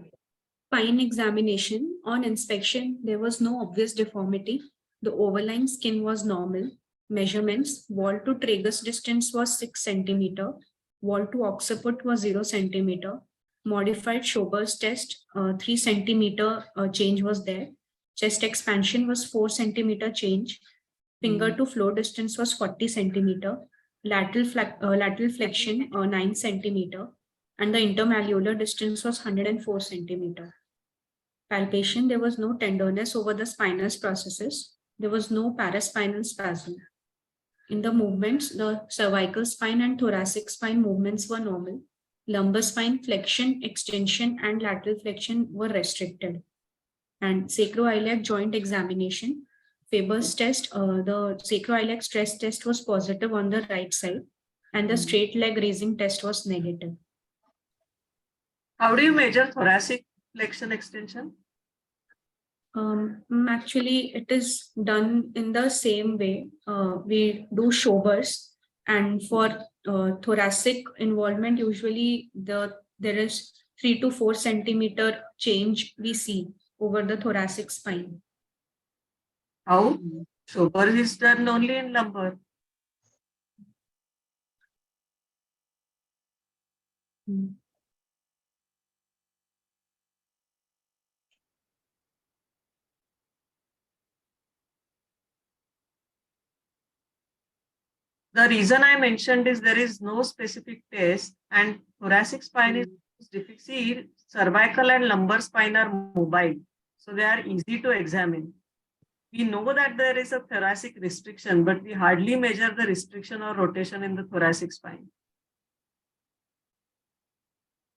Spine examination. On inspection, there was no obvious deformity. The overlying skin was normal. Measurements: wall to tragus distance was 6 centimeter. Wall to occiput was 0 centimeter. Modified Schauber's test, 3 centimeter change was there. Chest expansion was 4 centimeter change. Finger to floor distance was 40 centimeter. Lateral flexion 9 centimeter. And the intermalleolar distance was 104 centimeter. Palpation: there was no tenderness over the spinous processes. There was no paraspinal spasm. In the movements, the cervical spine and thoracic spine movements were normal. Lumbar spine flexion, extension, and lateral flexion were restricted. And sacroiliac joint examination: Faber's test, the sacroiliac stress test was positive on the right side, and the straight leg raising test was negative. How do you measure thoracic flexion extension? Actually, it is done in the same way. We do shoulders, and for thoracic involvement, usually there is 3 to 4 centimeter change we see over the thoracic spine. How? Shoulder is done only in lumbar. The reason I mentioned is there is no specific test, and thoracic spine is difficult. See, cervical and lumbar spine are mobile, so they are easy to examine. We know that there is a thoracic restriction, but we hardly measure the restriction or rotation in the thoracic spine.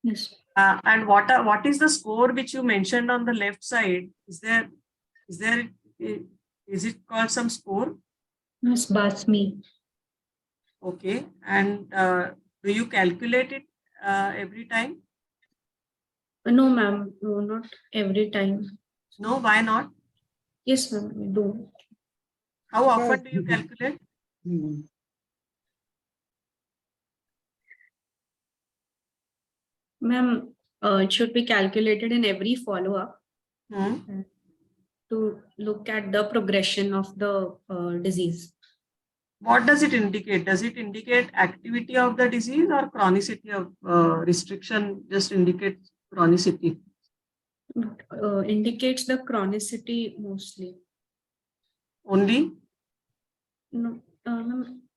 Yes. And what is the score which you mentioned on the left side? Is it called some score? Yes, Basmi. Okay. And do you calculate it every time? No, ma'am. No, not every time. No, why not? Yes, ma'am, we do. How often do you calculate? Ma'am, it should be calculated in every follow-up to look at the progression of the disease. What does it indicate? Does it indicate activity of the disease or chronicity of restriction? Just indicates chronicity. Indicates the chronicity mostly. Only? No,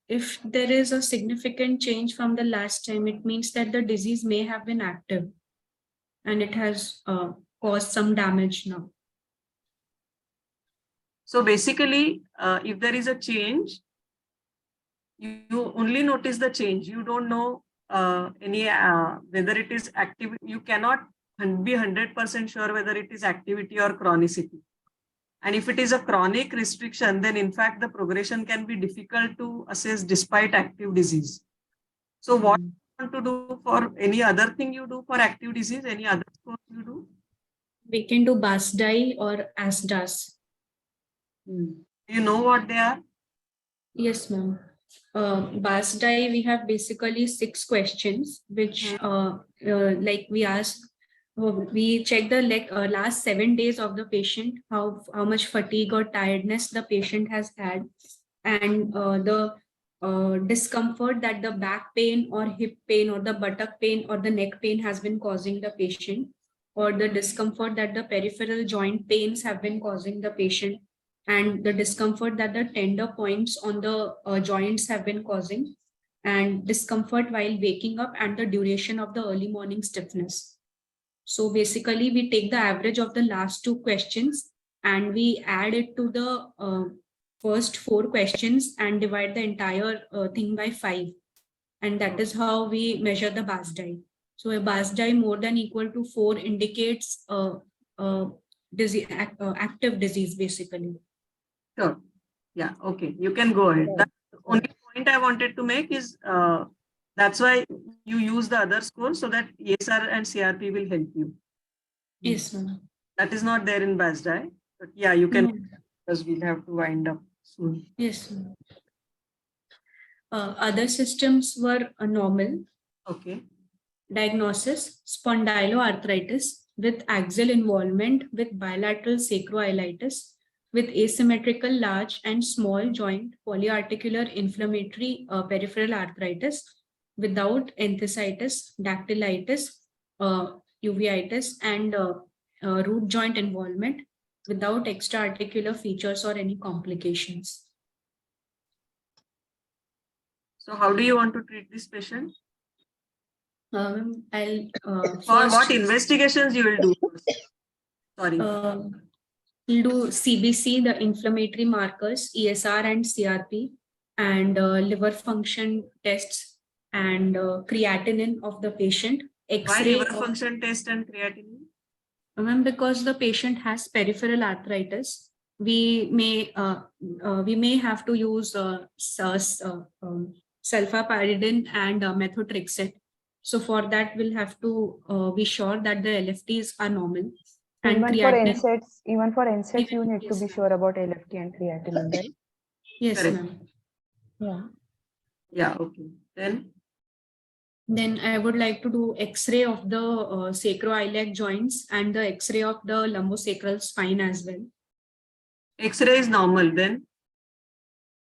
if there is a significant change from the last time, it means that the disease may have been active and it has caused some damage now. So basically, if there is a change, you only notice the change. You don't know whether it is active. You cannot be 100% sure whether it is activity or chronicity. And if it is a chronic restriction, then in fact the progression can be difficult to assess despite active disease. So what you want to do for any other thing you do for active disease? Any other score you do? We can do BASDAI or ASDAS. Do you know what they are? Yes, ma'am. BASDAI, we have basically 6 questions, which like we ask, we check the last 7 days of the patient, how much fatigue or tiredness the patient has had, and the discomfort that the back pain or hip pain or the buttock pain or the neck pain has been causing the patient, or the discomfort that the peripheral joint pains have been causing the patient, and the discomfort that the tender points on the joints have been causing, and discomfort while waking up, and the duration of the early morning stiffness. So basically, we take the average of the last 2 questions and we add it to the first 4 questions and divide the entire thing by 5. And that is how we measure the BASDAI. So a BASDAI more than equal to 4 indicates disease, active disease, basically. Sure. Yeah, okay. You can go ahead. The only point I wanted to make is that's why you use the other score so that ESR and CRP will help you. Yes, ma'am. That is not there in BASDAI, but yeah, you can, because we'll have to wind up soon. Yes, ma'am. Other systems were normal. Okay. Diagnosis: spondyloarthritis with axial involvement with bilateral sacroiliitis with asymmetrical large and small joint polyarticular inflammatory peripheral arthritis without enthesitis, dactylitis, uveitis, and root joint involvement without extraarticular features or any complications. So how do you want to treat this patient? I'll For what investigations you will do first? Sorry. We'll do CBC, the inflammatory markers, ESR and CRP, and liver function tests, and creatinine of the patient. X-ray. Why liver function test and creatinine? Because the patient has peripheral arthritis, we may have to use sulfaparidine and methotrexate. So for that, we'll have to be sure that the LFTs are normal. And Even for creatinine, NSAIDs, you need to yes, be ma'am. sure about LFT and creatinine, right? Yes, Correct. ma'am. Yeah. Yeah, okay. Then I would like to do X-ray of the sacroiliac joints and the X-ray of the lumbosacral spine as well. X-ray is normal then.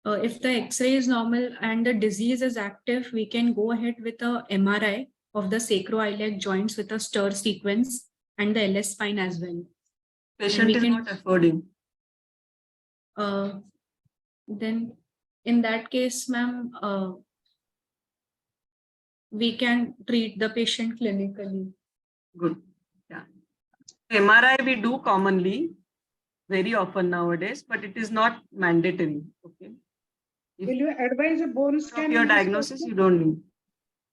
If the X-ray is normal and the disease is active, we can go ahead with a MRI of the sacroiliac joints with a stir sequence and the LS spine as well. Patient we is can- not affording. Then in that case, ma'am, we can treat the patient clinically. Good. Yeah. MRI we do commonly, very often nowadays, but it is not mandatory. Okay. If Will you advise a bone of scan? your in this diagnosis, patient? you don't need.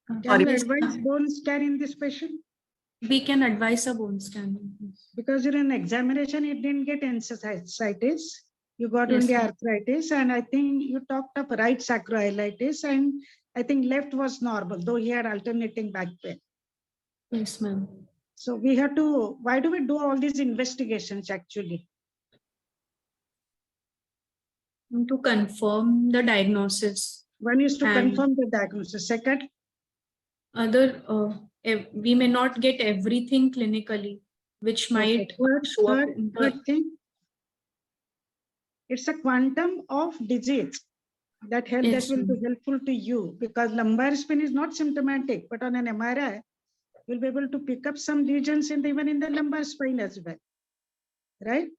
Can Sorry. you Yes, advise ma'am. bone scan in this patient? We can advise a bone scan. Because in an examination, you didn't get enthesitis. You got Yes, only ma'am. arthritis, and I think you talked of right sacroiliitis, and I think left was normal, though he had alternating back pain. Yes, ma'am. So we have to, why do we do all these investigations actually? To confirm the diagnosis. One is to And- confirm the diagnosis. Second, we may not get everything clinically, which might show up in the, third thing, it's a quantum of disease that Yes, will be ma'am. helpful to you, because lumbar spine is not symptomatic, but on an MRI, you'll be able to pick up some lesions even in the lumbar spine as well, right?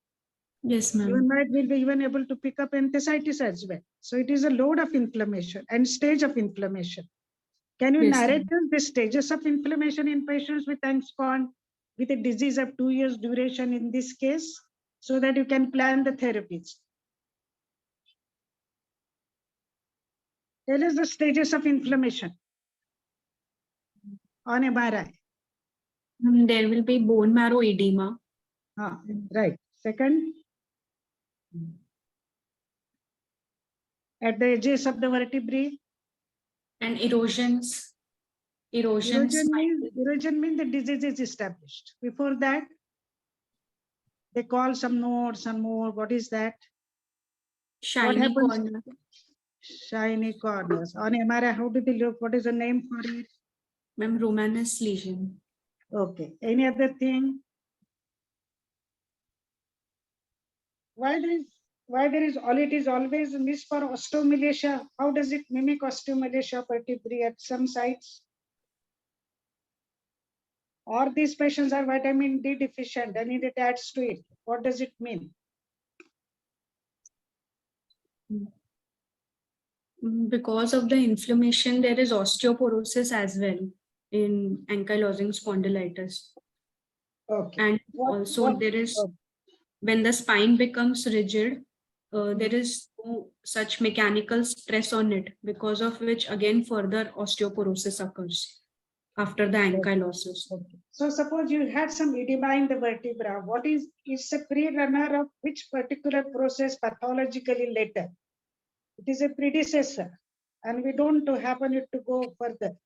Yes, You ma'am. might will be even able to pick up enthesitis as well. So it is a load of inflammation and stage of inflammation. Can you Yes, narrate the stages of inflammation in patients with angstcon with a disease of 2 years duration in this case, so that you can plan the therapies? Tell us the stages of inflammation on MRI. There will be bone marrow edema. Right. Second, at the edges of the vertebrae. And erosions. Erosion means the disease is established. Before that, they call some nodes and more. What is that? Shiny happens? corner. Shiny corners. On MRI, how do they look? What is the name for it? Ma'am, Romanus lesion. Okay. Any other thing? Why there is it is always a miss for osteomalacia? How does it mimic osteomalacia vertebrae at some sites? Or these patients are vitamin D deficient and it adds to it. What does it mean? Because of the inflammation, there is osteoporosis as well in ankylosing spondylitis. Okay. And also there is, when the spine becomes rigid, there is no such mechanical stress on it, because of which again further osteoporosis occurs after the ankylosis. Okay. So suppose you had some edema in the vertebra. What is a pre-runner of which particular process pathologically later? It is a predecessor, and we don't happen it to go further.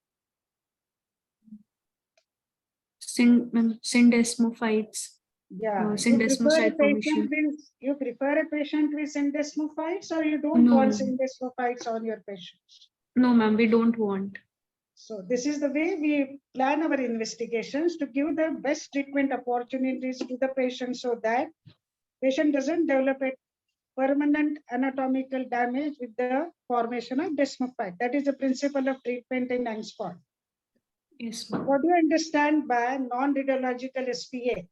Syndesmophytes. Yeah, Syndesmocyte formation. you prefer a patient with syndesmophytes, or you don't No. want syndesmophytes on your patients? No, ma'am, we don't want. So this is the way we plan our investigations to give the best treatment opportunities to the patient, so that patient doesn't develop a permanent anatomical damage with the formation of desmophyte. That is the principle of treatment in angstcon. Yes, ma'am. What do you understand by non-radiological SPA?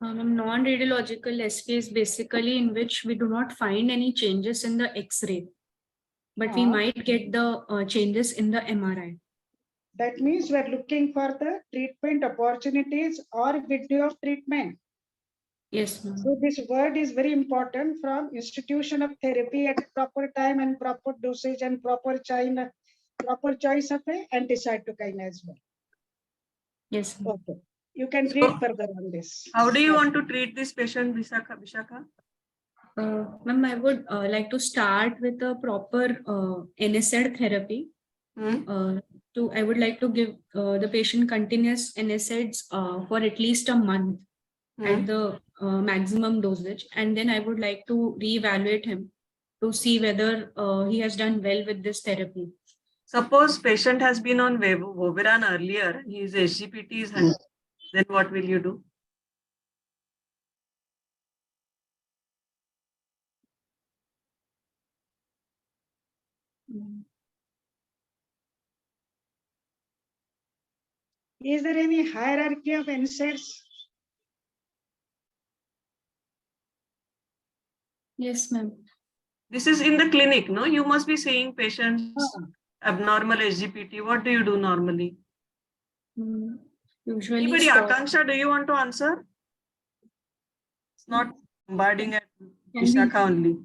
Non-radiological SPA is basically in which we do not find any changes in the X-ray, but we might get the changes in the MRI. That means we are looking for the treatment opportunities or video of treatment. Yes, ma'am. So this word is very important, from institution of therapy at proper time and proper dosage and proper choice of a anticytokine as well. Yes, ma'am. Okay. You can read further on this. How do you want to treat this patient, Bishakha? Ma'am, I would like to start with a proper NSAID therapy. I would like to give the patient continuous NSAIDs for at least a month at the maximum dosage, and then I would like to reevaluate him to see whether he has done well with this therapy. Suppose patient has been on Voveran earlier, his SGPT is 100, then what will you do? Is there any hierarchy of NSAIDs? Yes, ma'am. This is in the clinic, no? You must be seeing patients abnormal SGPT. What do you do normally? Usually Anybody, stop. Akanksha, do you want to answer? It's not bombarding at Can Bishakha only.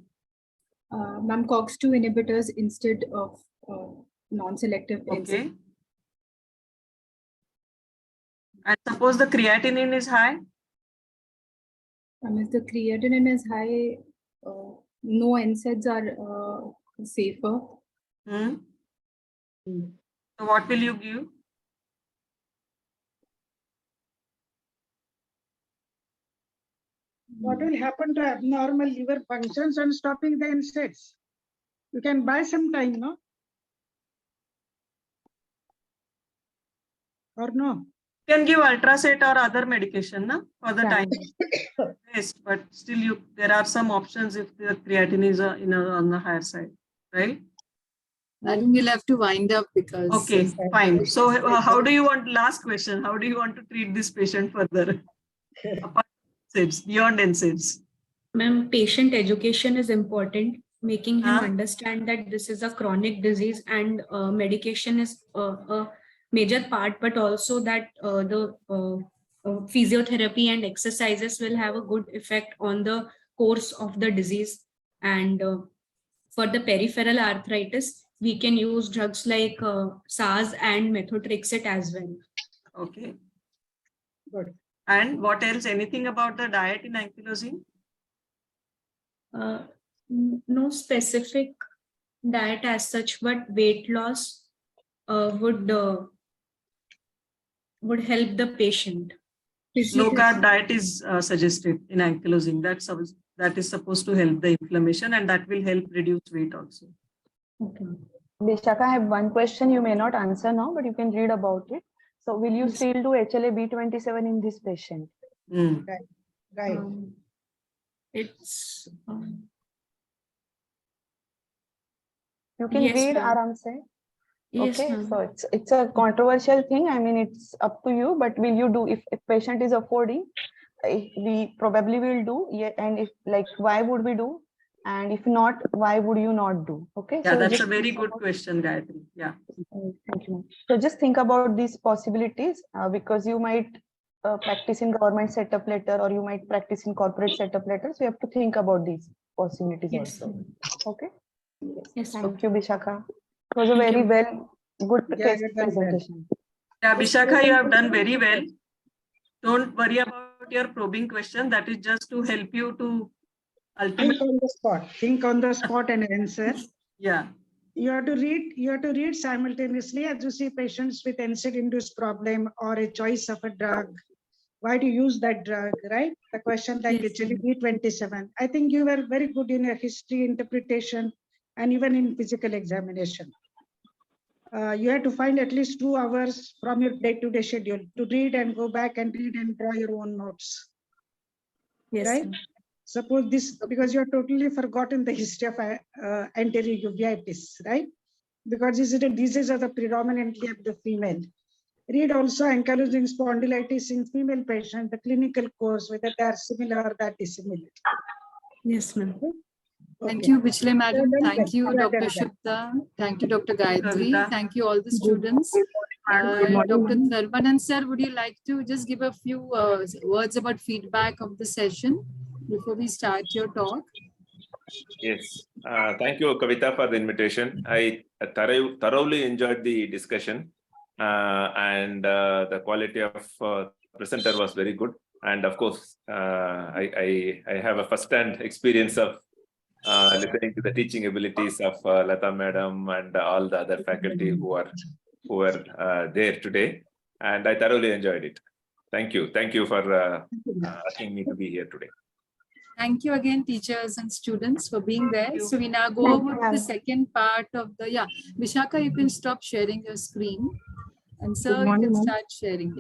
Ma'am, COX-2 inhibitors instead of non-selective NSAID. Okay. And suppose the creatinine is high? If the creatinine is high, no NSAIDs are safer. So what will you give? What will happen to abnormal liver functions on stopping the NSAIDs? You can buy some time, no? Or no? You can give Ultracet or other medication, no? For the time. Yes, but still there are some options if the creatinine is on the higher side, right? I think we'll have to wind up because. Okay, fine. So how do you want, last question, how do you want to treat this patient further? Apart from NSAIDs, beyond NSAIDs. Ma'am, patient education is important, making him understand that this is a chronic disease and medication is a major part, but also that the physiotherapy and exercises will have a good effect on the course of the disease. And for the peripheral arthritis, we can use drugs like SARS and methotrexate as well. Okay. Good. And what else? Anything about the diet in ankylosing? No specific diet as such, but weight loss would help the patient. Low carb diet is suggested in ankylosing. That is supposed to help the inflammation and that will help reduce weight also. Okay. Bishakha, I have one question you may not answer now, but you can read about it. So will you still do HLA-B27 in this patient? Right. It's You can yes, read ma'am. Aram se. Yes, Okay, ma'am. so it's a controversial thing. I mean, it's up to you, but will you do if patient is affording? We probably will do. Yeah, and if like, why would we do? And if not, why would you not do? Okay. Yeah, so that's just a very think good about- question, Gayatri. Yeah. Thank you. So just think about these possibilities because you might practice in government setup later, or you might practice in corporate setup later. So you have to think about these possibilities Yes. also. Okay. Yes, Thank you, Bishakha. It was a Thank very you. good Yeah, case you've done well. presentation. Yeah, Bishakha, you have done very well. Don't worry about your probing question. That is just to help you to ultimately. Think on the spot. Think on the spot and answer. Yeah. You have to read simultaneously as you see patients with NSAID-induced problem or a choice of a drug. Why do you use that drug, right? The question like Yes, HLA-B27. I think you were very good in your history interpretation and even in physical examination. You have to find at least 2 hours from your day-to-day schedule to read and go back and read and draw your own notes. Yes, right? ma'am. Suppose this, because you have totally forgotten the history of anterior uveitis, right? Because this is a disease of the predominantly of the female. Read also ankylosing spondylitis in female patients, the clinical course, whether they are similar or that is similar. Yes, ma'am. Thank you, Bichle madam. Well done, Thank you, well Dr. done. Shubhda. Thank you, Dr. Gayatri. Kavita. Thank you, all the students. Dr. Tharmanan sir, would you like to just give a few words about feedback of the session before we start your talk? Yes. Thank you, Kavita, for the invitation. I thoroughly enjoyed the discussion and the quality of presenter was very good. And of course, I have a first-hand experience of listening to the teaching abilities of Lata Madam and all the other faculty who are there today. And I thoroughly enjoyed it. Thank you. Thank you for asking me to be here today. Thank you again, teachers and students, for being there. So we now go Thank over you, to the ma'am. second part of the, Bishakha, you can stop sharing your screen. And sir, you morning, can ma'am. start sharing,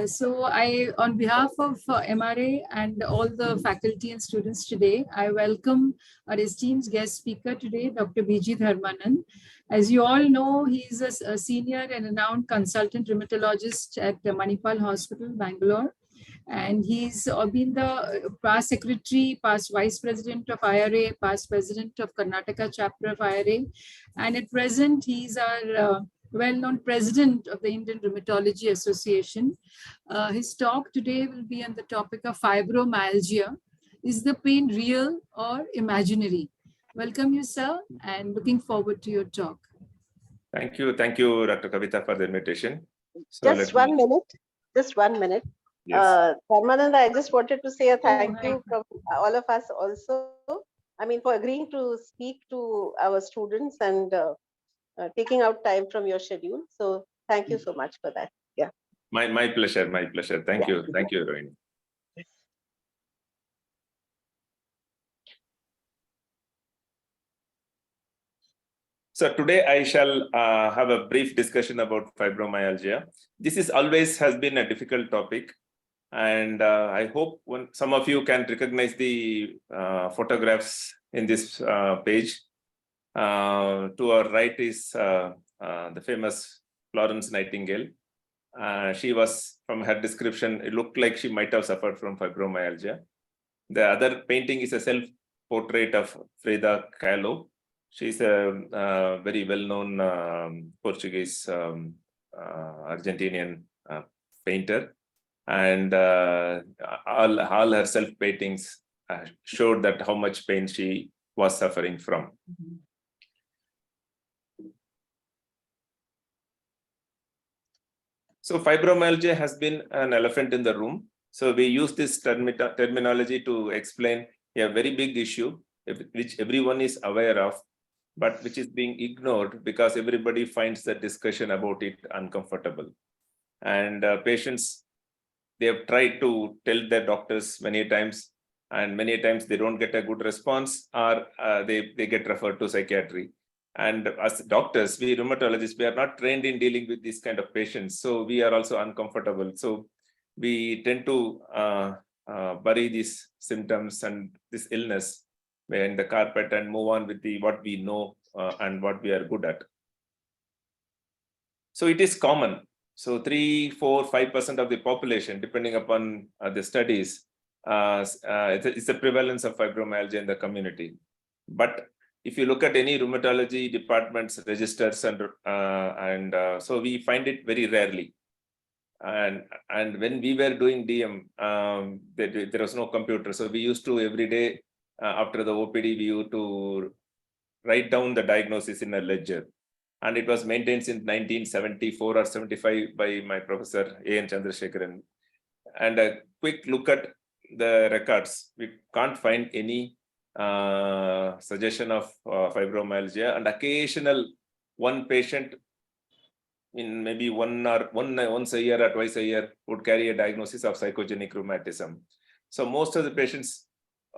So I, on behalf of MRA and all the faculty and students today, I welcome our esteemed guest speaker today, Dr. B.G. Dharmanan. As you all know, he is a senior and renowned consultant rheumatologist at Manipal Hospital, Bangalore. And he's been the past secretary, past vice president of IRA, past president of Karnataka chapter of IRA. And at present, he's our well-known president of the Indian Rheumatology Association. His talk today will be on the topic of fibromyalgia. Is the pain real or imaginary? Welcome you, sir, and looking forward to your talk. Thank you, Dr. Kavita, for the invitation. So Just 1 minute. Just 1 minute. Yes. Dharmananda, I just wanted to say a thank hi. you from all of us also. I mean, for agreeing to speak to our students and taking out time from your schedule. So thank you so much for that. Yeah. My pleasure. My pleasure. Thank you. Thank you, Rohini. So today I shall have a brief discussion about fibromyalgia. This is always has been a difficult topic. And I hope some of you can recognize the photographs in this page. To our right is the famous Florence Nightingale. She was, from her description, it looked like she might have suffered from fibromyalgia. The other painting is a self-portrait of Frida Kahlo. She's a very well-known Portuguese Argentinian painter. And all her self-paintings showed that how much pain she was suffering from. So fibromyalgia has been an elephant in the room. So we use this terminology to explain a very big issue, which everyone is aware of, but which is being ignored because everybody finds the discussion about it uncomfortable. And patients, they have tried to tell their doctors many times, and many times they don't get a good response, or they get referred to psychiatry. And as doctors, we rheumatologists, we are not trained in dealing with these kind of patients. So we are also uncomfortable. So we tend to bury these symptoms and this illness in the carpet and move on with what we know and what we are good at. So it is common. So 3, 4, 5% of the population, depending upon the studies, it's the prevalence of fibromyalgia in the community. But if you look at any rheumatology department's registers, so we find it very rarely. And when we were doing DM, there was no computer. So we used to every day after the OPD, we used to write down the diagnosis in a ledger. And it was maintained since 1974 or 75 by my professor, A.N. Chandrasekharan. And a quick look at the records, we can't find any suggestion of fibromyalgia. And occasional one patient in maybe once a year or twice a year would carry a diagnosis of psychogenic rheumatism. So most of the patients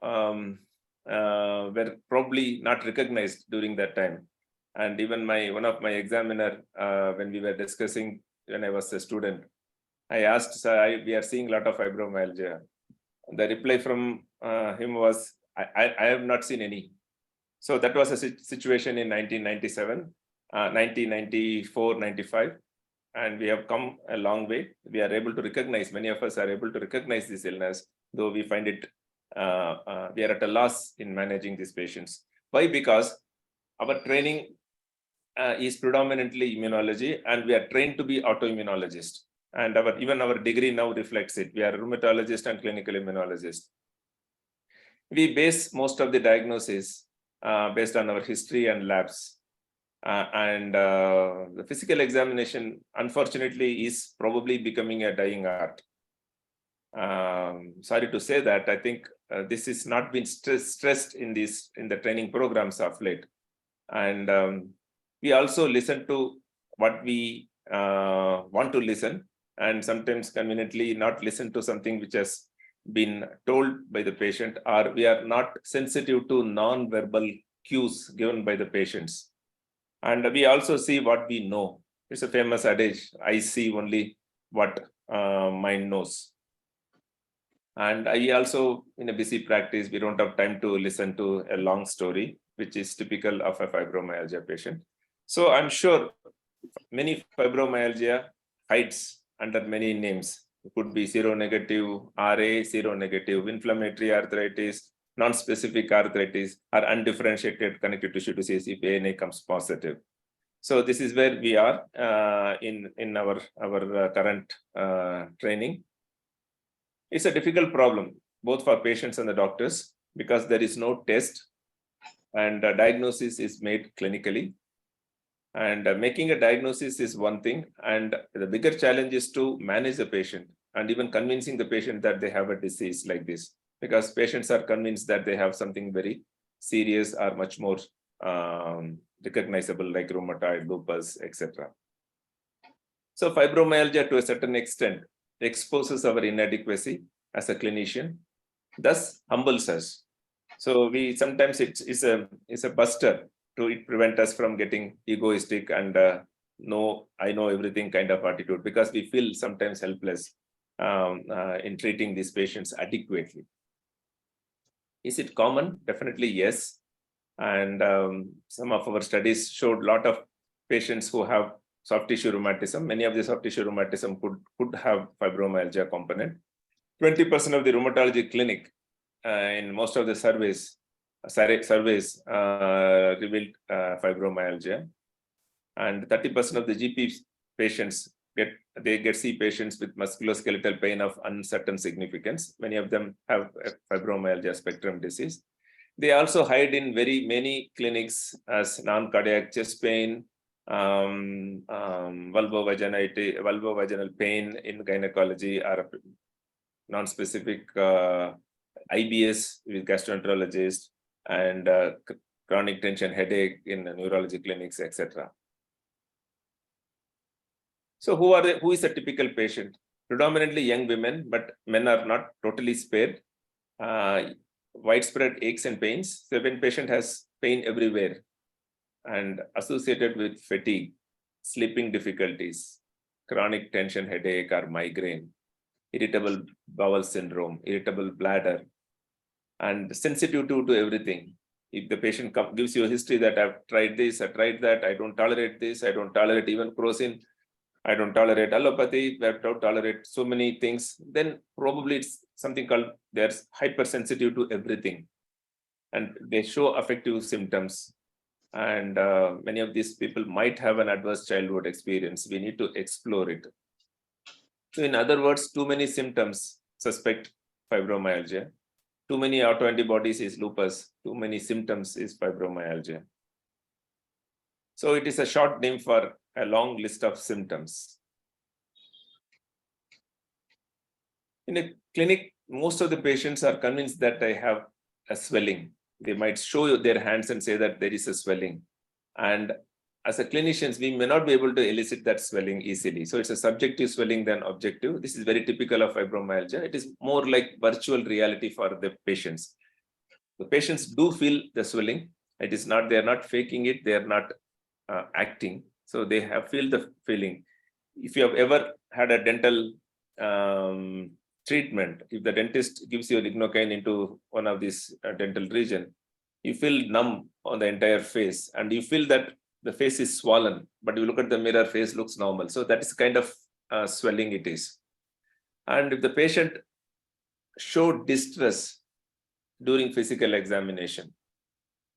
were probably not recognized during that time. And even one of my examiner, when we were discussing when I was a student, I asked, sir, we are seeing a lot of fibromyalgia. The reply from him was, I have not seen any. So that was a situation in 1997, 1994, 95. And we have come a long way. We are able to recognize, many of us are able to recognize this illness, though we find it, we are at a loss in managing these patients. Why? Because our training is predominantly immunology, and we are trained to be autoimmunologists. And even our degree now reflects it. We are rheumatologist and clinical immunologist. We base most of the diagnosis based on our history and labs. The physical examination, unfortunately, is probably becoming a dying art. sorry to say that, I think this is not been stressed in the training programs of late. And we also listen to what we want to listen, and sometimes conveniently not listen to something which has been told by the patient, or we are not sensitive to non-verbal cues given by the patients. And we also see what we know. It's a famous adage, I see only what mind knows. And I also, in a busy practice, we don't have time to listen to a long story, which is typical of a fibromyalgia patient. So I'm sure many fibromyalgia hides under many names. It could be seronegative RA, seronegative inflammatory arthritis, non-specific arthritis, or undifferentiated connective tissue disease if ANA comes positive. So this is where we are in our current training. It's a difficult problem, both for patients and the doctors, because there is no test, and diagnosis is made clinically. And making a diagnosis is one thing, and the bigger challenge is to manage the patient and even convincing the patient that they have a disease like this, because patients are convinced that they have something very serious or much more recognizable, like rheumatoid, lupus, etc. So fibromyalgia, to a certain extent, exposes our inadequacy as a clinician, thus humbles us. So we sometimes it's a buster to prevent us from getting egoistic and no, I know everything kind of attitude, because we feel sometimes helpless in treating these patients adequately. Is it common? Definitely yes. And some of our studies showed a lot of patients who have soft tissue rheumatism. Many of the soft tissue rheumatism could have fibromyalgia component. 20% of the rheumatology clinic in most of the surveys revealed fibromyalgia, and 30% of the GP patients see patients with musculoskeletal pain of uncertain significance. Many of them have fibromyalgia spectrum disease. They also hide in very many clinics as non-cardiac chest pain, vulvovaginal pain in gynecology, or non-specific IBS with gastroenterologist, and chronic tension headache in neurology clinics, etc. So who is a typical patient? Predominantly young women, but men are not totally spared. Widespread aches and pains. So when patient has pain everywhere and associated with fatigue, sleeping difficulties, chronic tension headache or migraine, irritable bowel syndrome, irritable bladder, and sensitive to everything. If the patient gives you a history that I've tried this, I tried that, I don't tolerate this, I don't tolerate even crocin, I don't tolerate allopathy, I don't tolerate so many things, then probably it's something called they're hypersensitive to everything, and they show affective symptoms. And many of these people might have an adverse childhood experience. We need to explore it. So in other words, too many symptoms suspect fibromyalgia. Too many autoantibodies is lupus. Too many symptoms is fibromyalgia. So it is a short name for a long list of symptoms. In a clinic, most of the patients are convinced that they have a swelling. They might show you their hands and say that there is a swelling. And as a clinicians, we may not be able to elicit that swelling easily. So it's a subjective swelling than objective. This is very typical of fibromyalgia. It is more like virtual reality for the patients. The patients do feel the swelling. It is not, they're not faking it. They're not acting. So they feel the feeling. If you have ever had a dental treatment, if the dentist gives you lignocaine into one of these dental region, you feel numb on the entire face, and you feel that the face is swollen, but you look at the mirror, face looks normal. So that is kind of swelling it is. And if the patient showed distress during physical examination,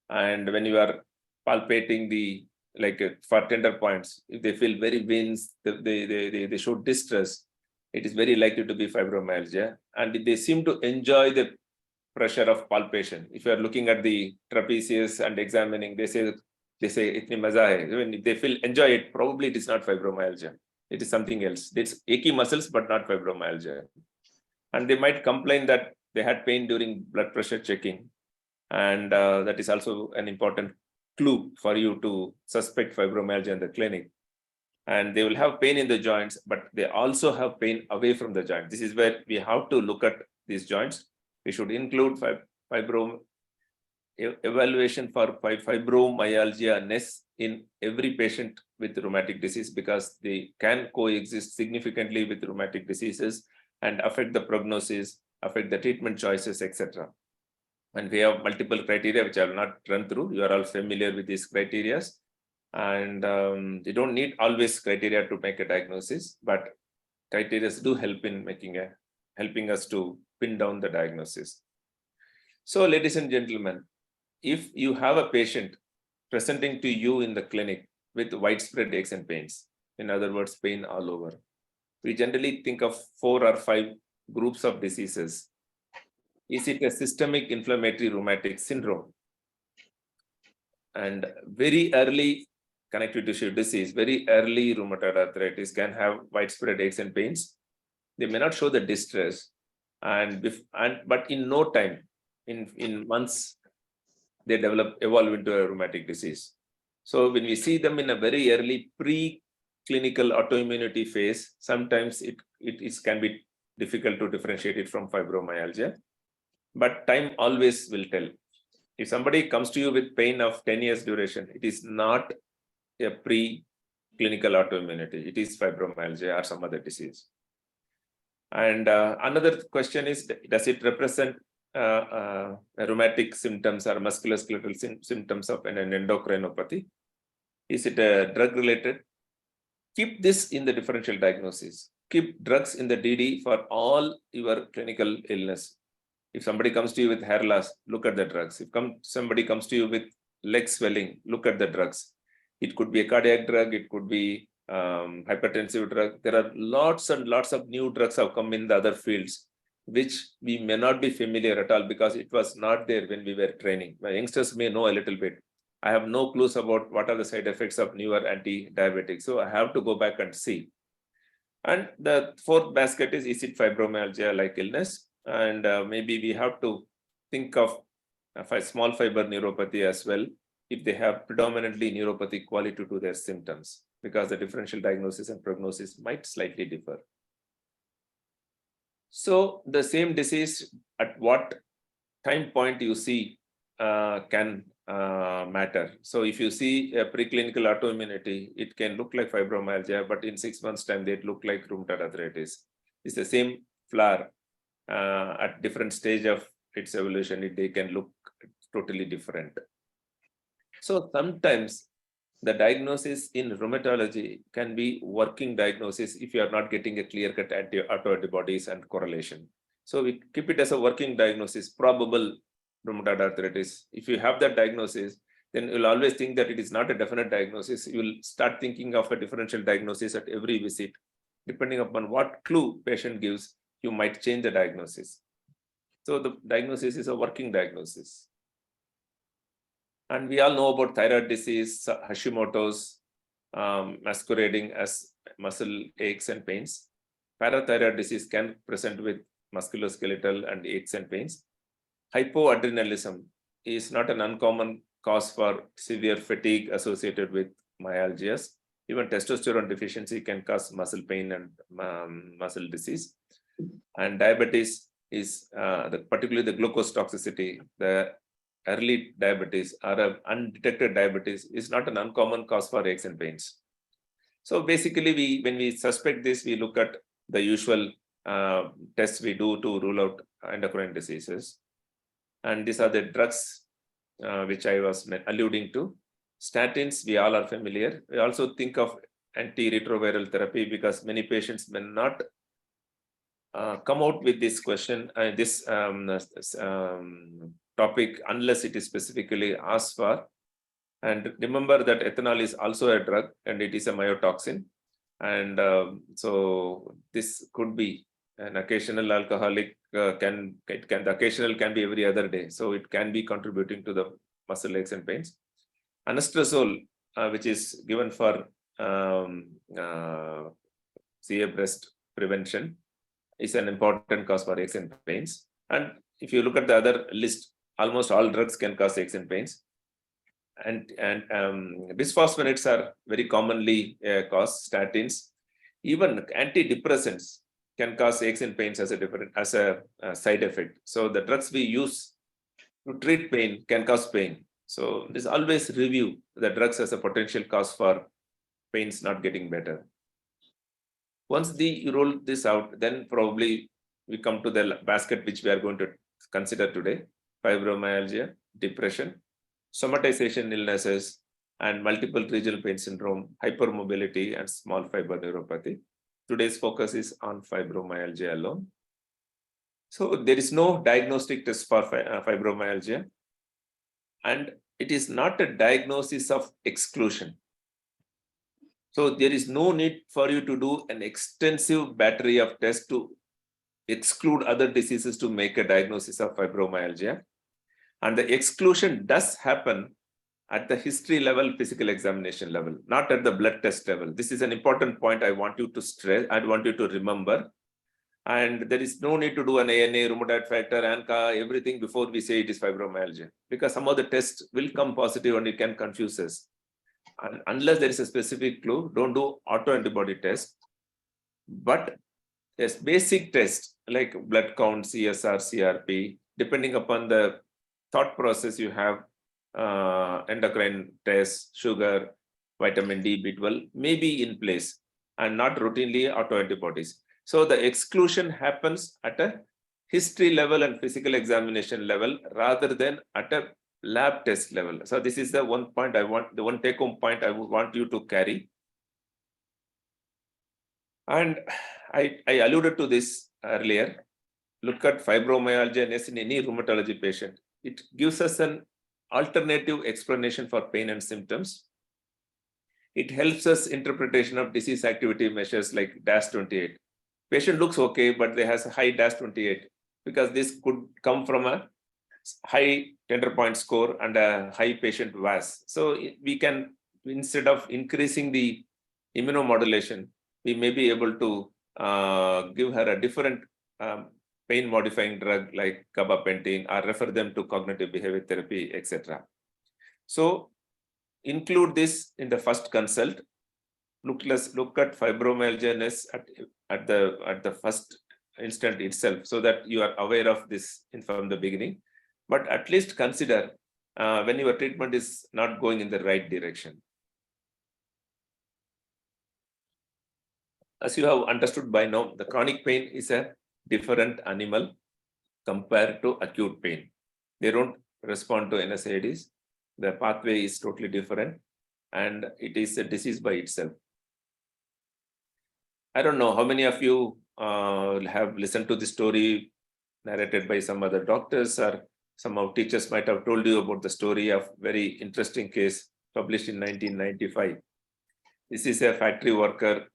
and when you are palpating the, like for tender points, if they feel very winds, they show distress, it is very likely to be fibromyalgia. And they seem to enjoy the pressure of palpation. If you are looking at the trapezius and examining, they say itni maza hai. When they feel enjoy it, probably it is not fibromyalgia. It is something else. It's achy muscles, but not fibromyalgia. And they might complain that they had pain during blood pressure checking. And that is also an important clue for you to suspect fibromyalgia in the clinic. And they will have pain in the joints, but they also have pain away from the joint. This is where we have to look at these joints. We should include evaluation for fibromyalgia-ness in every patient with rheumatic disease, because they can coexist significantly with rheumatic diseases and affect the prognosis, affect the treatment choices, etc. And we have multiple criteria, which I will not run through. You are all familiar with these criteria. And you don't need always criteria to make a diagnosis, but criteria do help in helping us to pin down the diagnosis. So, ladies and gentlemen, if you have a patient presenting to you in the clinic with widespread aches and pains, in other words, pain all over, we generally think of 4 or 5 groups of diseases. Is it a systemic inflammatory rheumatic syndrome? And very early connective tissue disease, very early rheumatoid arthritis can have widespread aches and pains. They may not show the distress, but in no time, in months, they evolve into a rheumatic disease. So when we see them in a very early pre-clinical autoimmunity phase, sometimes it can be difficult to differentiate it from fibromyalgia, but time always will tell. If somebody comes to you with pain of 10 years duration, it is not a pre-clinical autoimmunity. It is fibromyalgia or some other disease. And another question is, does it represent rheumatic symptoms or musculoskeletal symptoms of an endocrinopathy? Is it drug-related? Keep this in the differential diagnosis. Keep drugs in the DD for all your clinical illness. If somebody comes to you with hair loss, look at the drugs. If somebody comes to you with leg swelling, look at the drugs. It could be a cardiac drug, it could be hypertensive drug. There are lots and lots of new drugs have come in the other fields, which we may not be familiar at all because it was not there when we were training. My youngsters may know a little bit. I have no clues about what are the side effects of newer anti-diabetics. So I have to go back and see. And the fourth basket is it fibromyalgia-like illness? And maybe we have to think of a small fiber neuropathy as well, if they have predominantly neuropathic quality to their symptoms, because the differential diagnosis and prognosis might slightly differ. So the same disease, at what time point you see can matter. So if you see a preclinical autoimmunity, it can look like fibromyalgia, but in 6 months' time, they'd look like rheumatoid arthritis. It's the same flower. At different stage of its evolution, they can look totally different. So sometimes the diagnosis in rheumatology can be working diagnosis if you are not getting a clear-cut autoantibodies and correlation. So we keep it as a working diagnosis, probable rheumatoid arthritis. If you have that diagnosis, then you'll always think that it is not a definite diagnosis. You'll start thinking of a differential diagnosis at every visit. Depending upon what clue patient gives, you might change the diagnosis. So the diagnosis is a working diagnosis. And we all know about thyroid disease, Hashimoto's, masquerading as muscle aches and pains. Parathyroid disease can present with musculoskeletal and aches and pains. Hypoadrenalism is not an uncommon cause for severe fatigue associated with myalgias. Even testosterone deficiency can cause muscle pain and muscle disease. And diabetes is particularly the glucose toxicity. The early diabetes or undetected diabetes is not an uncommon cause for aches and pains. So basically, when we suspect this, we look at the usual tests we do to rule out endocrine diseases. And these are the drugs which I was alluding to. Statins, we all are familiar. We also think of antiretroviral therapy because many patients may not come out with this question, this topic, unless it is specifically asked for. And remember that ethanol is also a drug and it is a myotoxin. And so this could be an occasional alcoholic, the occasional can be every other day. So it can be contributing to the muscle aches and pains. Anastrozole, which is given for CA breast prevention, is an important cause for aches and pains. And if you look at the other list, almost all drugs can cause aches and pains. And bisphosphonates are very commonly caused, statins. Even antidepressants can cause aches and pains as a side effect. So the drugs we use to treat pain can cause pain. So this always review the drugs as a potential cause for pains not getting better. Once you roll this out, then probably we come to the basket which we are going to consider today: fibromyalgia, depression, somatization illnesses, and multiple regional pain syndrome, hypermobility, and small fiber neuropathy. Today's focus is on fibromyalgia alone. So there is no diagnostic test for fibromyalgia, and it is not a diagnosis of exclusion. So there is no need for you to do an extensive battery of tests to exclude other diseases to make a diagnosis of fibromyalgia. And the exclusion does happen at the history level, physical examination level, not at the blood test level. This is an important point I want you to stress, I want you to remember. And there is no need to do an ANA, rheumatoid factor, ANCA, everything before we say it is fibromyalgia, because some of the tests will come positive and it can confuse us. And unless there is a specific clue, don't do autoantibody test. But yes, basic test like blood count, CSR, CRP, depending upon the thought process you have, endocrine tests, sugar, vitamin D, B12 may be in place and not routinely autoantibodies. So the exclusion happens at a history level and physical examination level rather than at a lab test level. So this is the one point the one take home point I would want you to carry. And I alluded to this earlier. Look at fibromyalgia in any rheumatology patient. It gives us an alternative explanation for pain and symptoms. It helps us interpretation of disease activity measures like DAS28. Patient looks okay, but they has a high DAS28 because this could come from a high tender point score and a high patient VAS. So we can, instead of increasing the immunomodulation, we may be able to give her a different pain modifying drug like gabapentin, or refer them to cognitive behavior therapy, etc. So include this in the first consult. Look at fibromyalgia at the first instant itself, so that you are aware of this from the beginning. But at least consider when your treatment is not going in the right direction. As you have understood by now, the chronic pain is a different animal compared to acute pain. They don't respond to NSAIDs. The pathway is totally different, and it is a disease by itself. I don't know how many of you have listened to the story narrated by some other doctors, or some of teachers might have told you about the story of very interesting case published in 1995. This is a factory worker.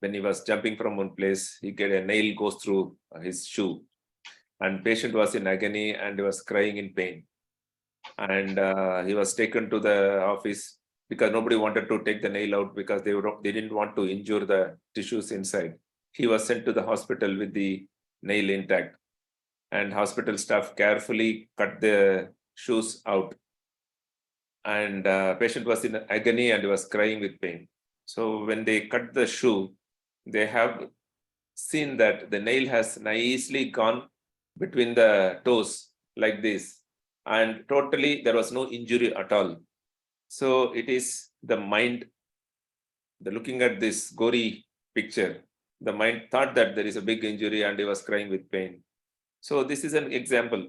When he was jumping from one place, he get a nail goes through his shoe, and patient was in agony and he was crying in pain. And he was taken to the office because nobody wanted to take the nail out because they didn't want to injure the tissues inside. He was sent to the hospital with the nail intact, and hospital staff carefully cut the shoes out. And patient was in agony and he was crying with pain. So when they cut the shoe, they have seen that the nail has nicely gone between the toes like this, and totally there was no injury at all. So it is the mind, looking at this gory picture, the mind thought that there is a big injury and he was crying with pain. So this is an example.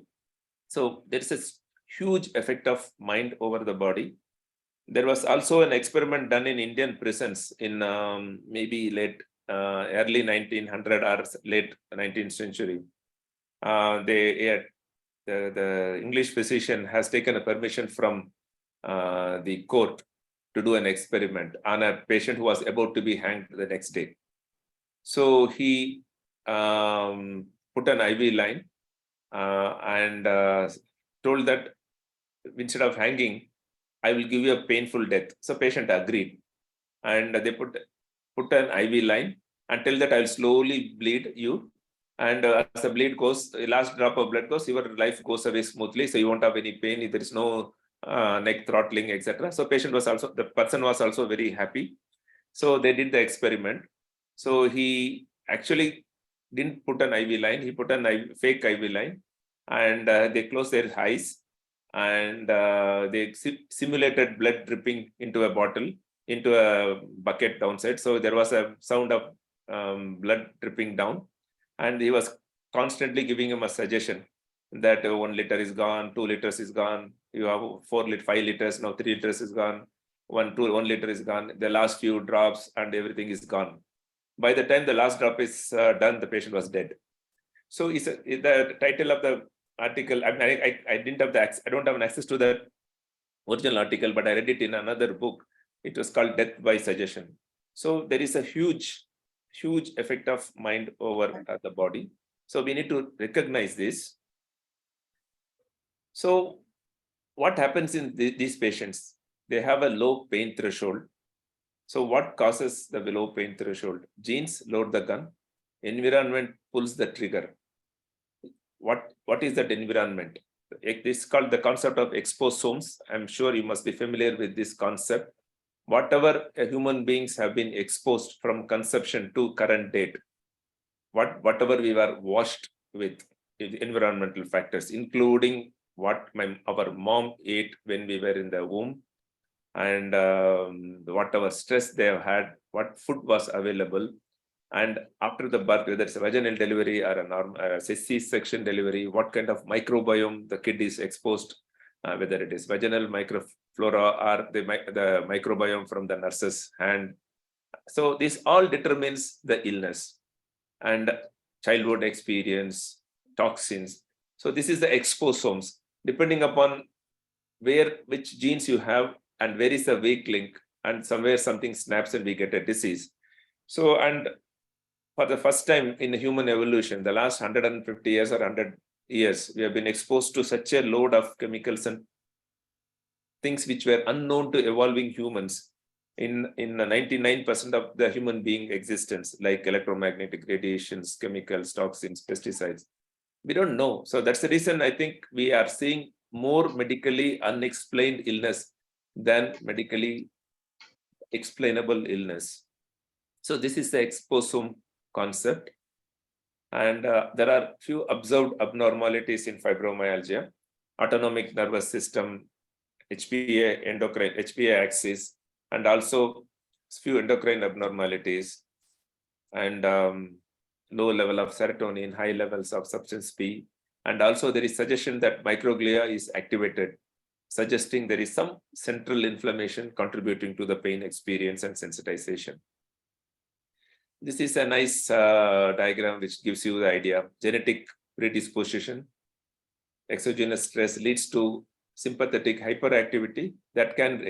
So there is a huge effect of mind over the body. There was also an experiment done in Indian prisons in maybe early 1900 or late 19th century. The English physician has taken a permission from the court to do an experiment on a patient who was about to be hanged the next day. So he put an IV line and told that instead of hanging, I will give you a painful death. So patient agreed, and they put an IV line Until that, I'll slowly bleed you. And as the bleed goes, the last drop of blood goes, your life goes away smoothly. So you won't have any pain. There is no neck throttling, etc. So the person was also very happy. So they did the experiment. So he actually didn't put an IV line. He put a fake IV line, and they closed their eyes, and they simulated blood dripping into a bottle, into a bucket downside. So there was a sound of blood dripping down, and he was constantly giving him a suggestion that 1 liter is gone, 2 liters is gone, you have 5 liters, now 3 liters is gone, 1 liter is gone, the last few drops and everything is gone. By the time the last drop is done, the patient was dead. So the title of the article, I don't have an access to the original article, but I read it in another book. It was called Death by Suggestion. So there is a huge effect of mind over the body. So we need to recognize this. So what happens in these patients? They have a low pain threshold. So what causes the low pain threshold? Genes load the gun. Environment pulls the trigger. What is that environment? This is called the concept of exposomes. I'm sure you must be familiar with this concept. Whatever human beings have been exposed from conception to current date, whatever we were washed with environmental factors, including what our mom ate when we were in the womb, and whatever stress they have had, what food was available, and after the birth, whether it's a vaginal delivery or a C-section delivery, what kind of microbiome the kid is exposed, whether it is vaginal microflora or the microbiome from the nurse's hand. So this all determines the illness, and childhood experience, toxins. So this is the exposomes. Depending upon which genes you have and where is the weak link, and somewhere something snaps and we get a disease. So, and for the first time in human evolution, the last 150 years or 100 years, we have been exposed to such a load of chemicals and things which were unknown to evolving humans in 99% of the human being existence, like electromagnetic radiations, chemicals, toxins, pesticides. We don't know. So that's the reason I think we are seeing more medically unexplained illness than medically explainable illness. So this is the exposome concept. And there are few observed abnormalities in fibromyalgia: autonomic nervous system, HPA axis, and also few endocrine abnormalities, and low level of serotonin, high levels of substance P. And also there is suggestion that microglia is activated, suggesting there is some central inflammation contributing to the pain experience and sensitization. This is a nice diagram which gives you the idea. Genetic predisposition, exogenous stress leads to sympathetic hyperactivity that can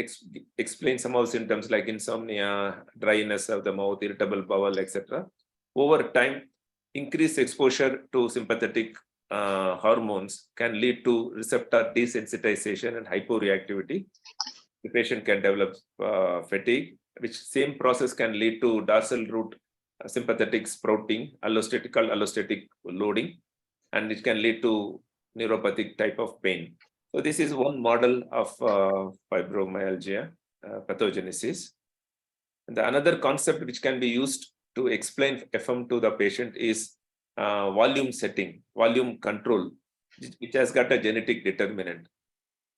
explain some of the symptoms like insomnia, dryness of the mouth, irritable bowel, etc. Over time, increased exposure to sympathetic hormones can lead to receptor desensitization and hyporeactivity. The patient can develop fatigue, which same process can lead to dorsal root sympathetic sprouting, allostatic loading, and it can lead to neuropathic type of pain. So this is one model of fibromyalgia pathogenesis. And the another concept which can be used to explain FM to the patient is volume setting, volume control, which has got a genetic determinant.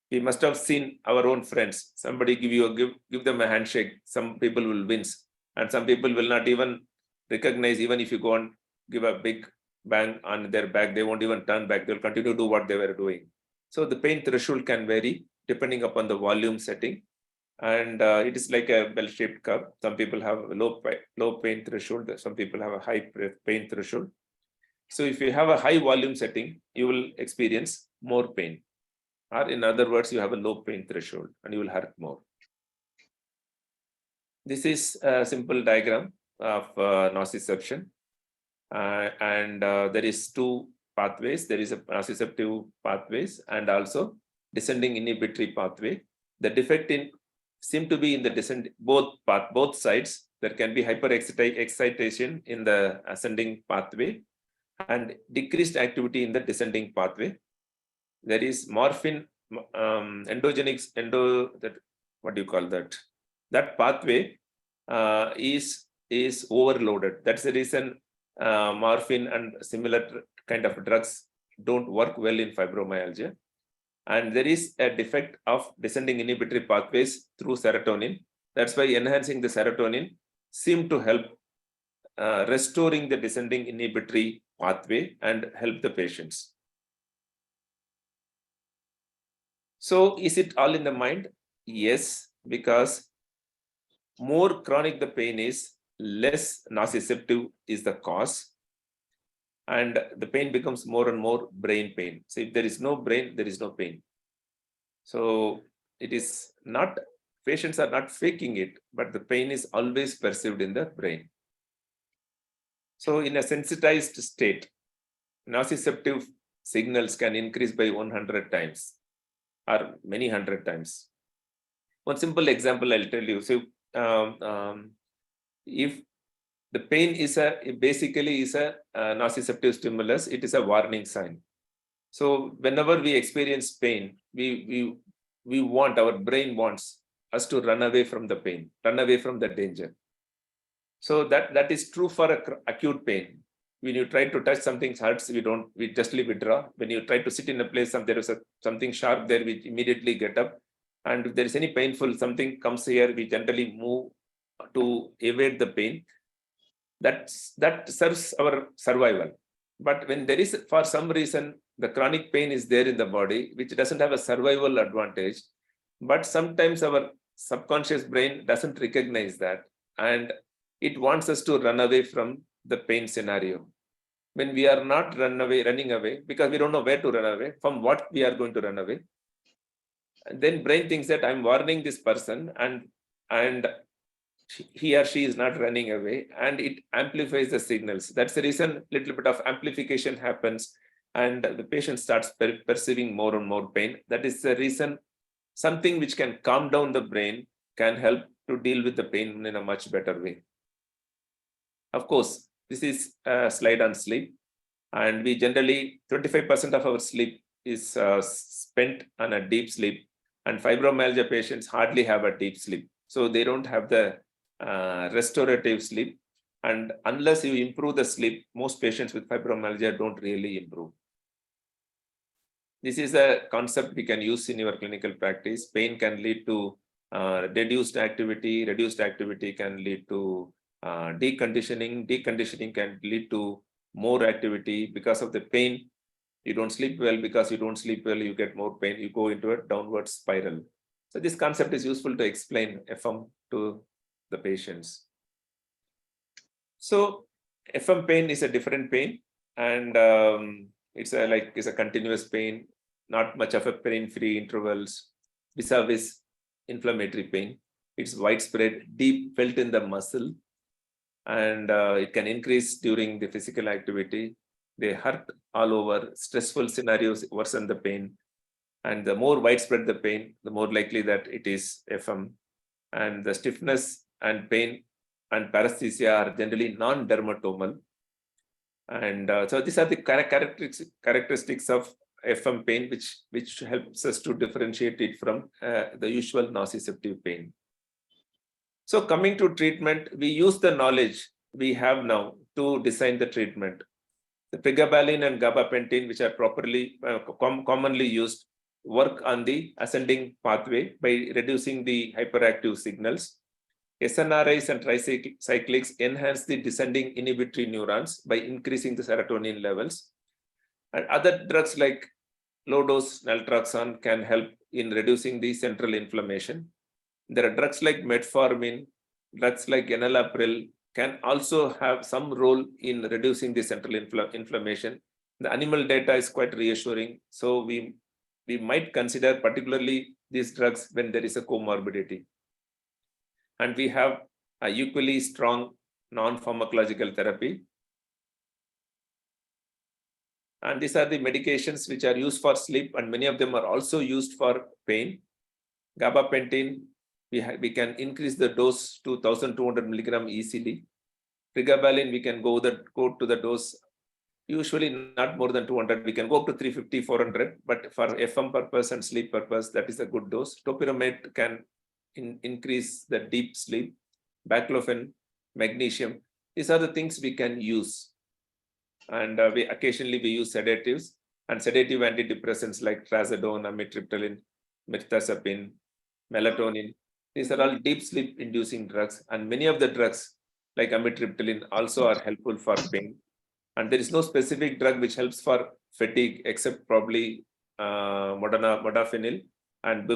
We must have seen our own friends. Somebody give them a handshake. Some people will wince, and some people will not even recognize. Even if you go and give a big bang on their back, they won't even turn back. They'll continue to do what they were doing. So the pain threshold can vary depending upon the volume setting, and it is like a bell-shaped curve. Some people have a low pain threshold. Some people have a high pain threshold. So if you have a high volume setting, you will experience more pain. Or in other words, you have a low pain threshold and you will hurt more. This is a simple diagram of nociception. And there is two pathways. There is a nociceptive pathways and also descending inhibitory pathway. The defect seem to be in the both sides, There can be hyperexcitation in the ascending pathway and decreased activity in the descending pathway. There is morphine what do you call that? That pathway is overloaded. That's the reason morphine and similar kind of drugs don't work well in fibromyalgia. And there is a defect of descending inhibitory pathways through serotonin. That's why enhancing the serotonin seem to help restoring the descending inhibitory pathway and help the patients. So is it all in the mind? Yes, because more chronic the pain is, less nociceptive is the cause. And the pain becomes more and more brain pain. So if there is no brain, there is no pain. So it is not, patients are not faking it, but the pain is always perceived in the brain. So in a sensitized state, nociceptive signals can increase by 100 times or many hundred times. One simple example I'll tell you. So if the pain is basically a nociceptive stimulus, it is a warning sign. So whenever we experience pain, we want, our brain wants us to run away from the pain, run away from the danger. So that is true for acute pain. When you try to touch something hurts, we justly withdraw. When you try to sit in a place, there is something sharp there, we immediately get up. And if there is any painful, something comes here, we generally move to evade the pain. That serves our survival. But when there is, for some reason, the chronic pain is there in the body, which doesn't have a survival advantage, but sometimes our subconscious brain doesn't recognize that, and it wants us to run away from the pain scenario. When we are not running away, because we don't know where to run away, from what we are going to run away, and then brain thinks that I'm warning this person, and he or she is not running away, and it amplifies the signals. That's the reason little bit of amplification happens, and the patient starts perceiving more and more pain. That is the reason something which can calm down the brain can help to deal with the pain in a much better way. Of course, this is a slide on sleep, and we generally 25% of our sleep is spent on a deep sleep, and fibromyalgia patients hardly have a deep sleep, so they don't have the restorative sleep. And unless you improve the sleep, most patients with fibromyalgia don't really improve. This is a concept we can use in your clinical practice. Pain can lead to reduced activity. Reduced activity can lead to deconditioning. Deconditioning can lead to more activity. Because of the pain, you don't sleep well. Because you don't sleep well, you get more pain. You go into a downward spiral. So this concept is useful to explain FM to the patients. So FM pain is a different pain, and it's a continuous pain, not much of a pain-free intervals, vis-a-vis inflammatory pain. It's widespread, deep, felt in the muscle, and it can increase during the physical activity. They hurt all over. Stressful scenarios worsen the pain, and the more widespread the pain, the more likely that it is FM. And the stiffness and pain and paresthesia are generally non-dermatomal. And so these are the characteristics of FM pain, which helps us to differentiate it from the usual nociceptive pain. So coming to treatment, we use the knowledge we have now to design the treatment. The pregabalin and gabapentin, which are properly commonly used, work on the ascending pathway by reducing the hyperactive signals. SNRIs and tricyclics enhance the descending inhibitory neurons by increasing the serotonin levels. And other drugs like low-dose naltrexone can help in reducing the central inflammation. There are drugs like metformin, drugs like enalapril can also have some role in reducing the central inflammation. The animal data is quite reassuring, so we might consider particularly these drugs when there is a comorbidity. And we have a equally strong non-pharmacological therapy. And these are the medications which are used for sleep, and many of them are also used for pain. Gabapentin we can increase the dose to 1200 milligram easily. Pregabalin, we can go to the dose usually not more than 200. We can go up to 350, 400, but for FM purpose and sleep purpose, that is a good dose. Topiramate can increase the deep sleep. Baclofen, magnesium, these are the things we can use. And we occasionally use sedatives and sedative antidepressants like trazodone, amitriptyline, mirtazapine, melatonin. These are all deep sleep inducing drugs, and many of the drugs like amitriptyline also are helpful for pain. And there is no specific drug which helps for fatigue except probably modafinil and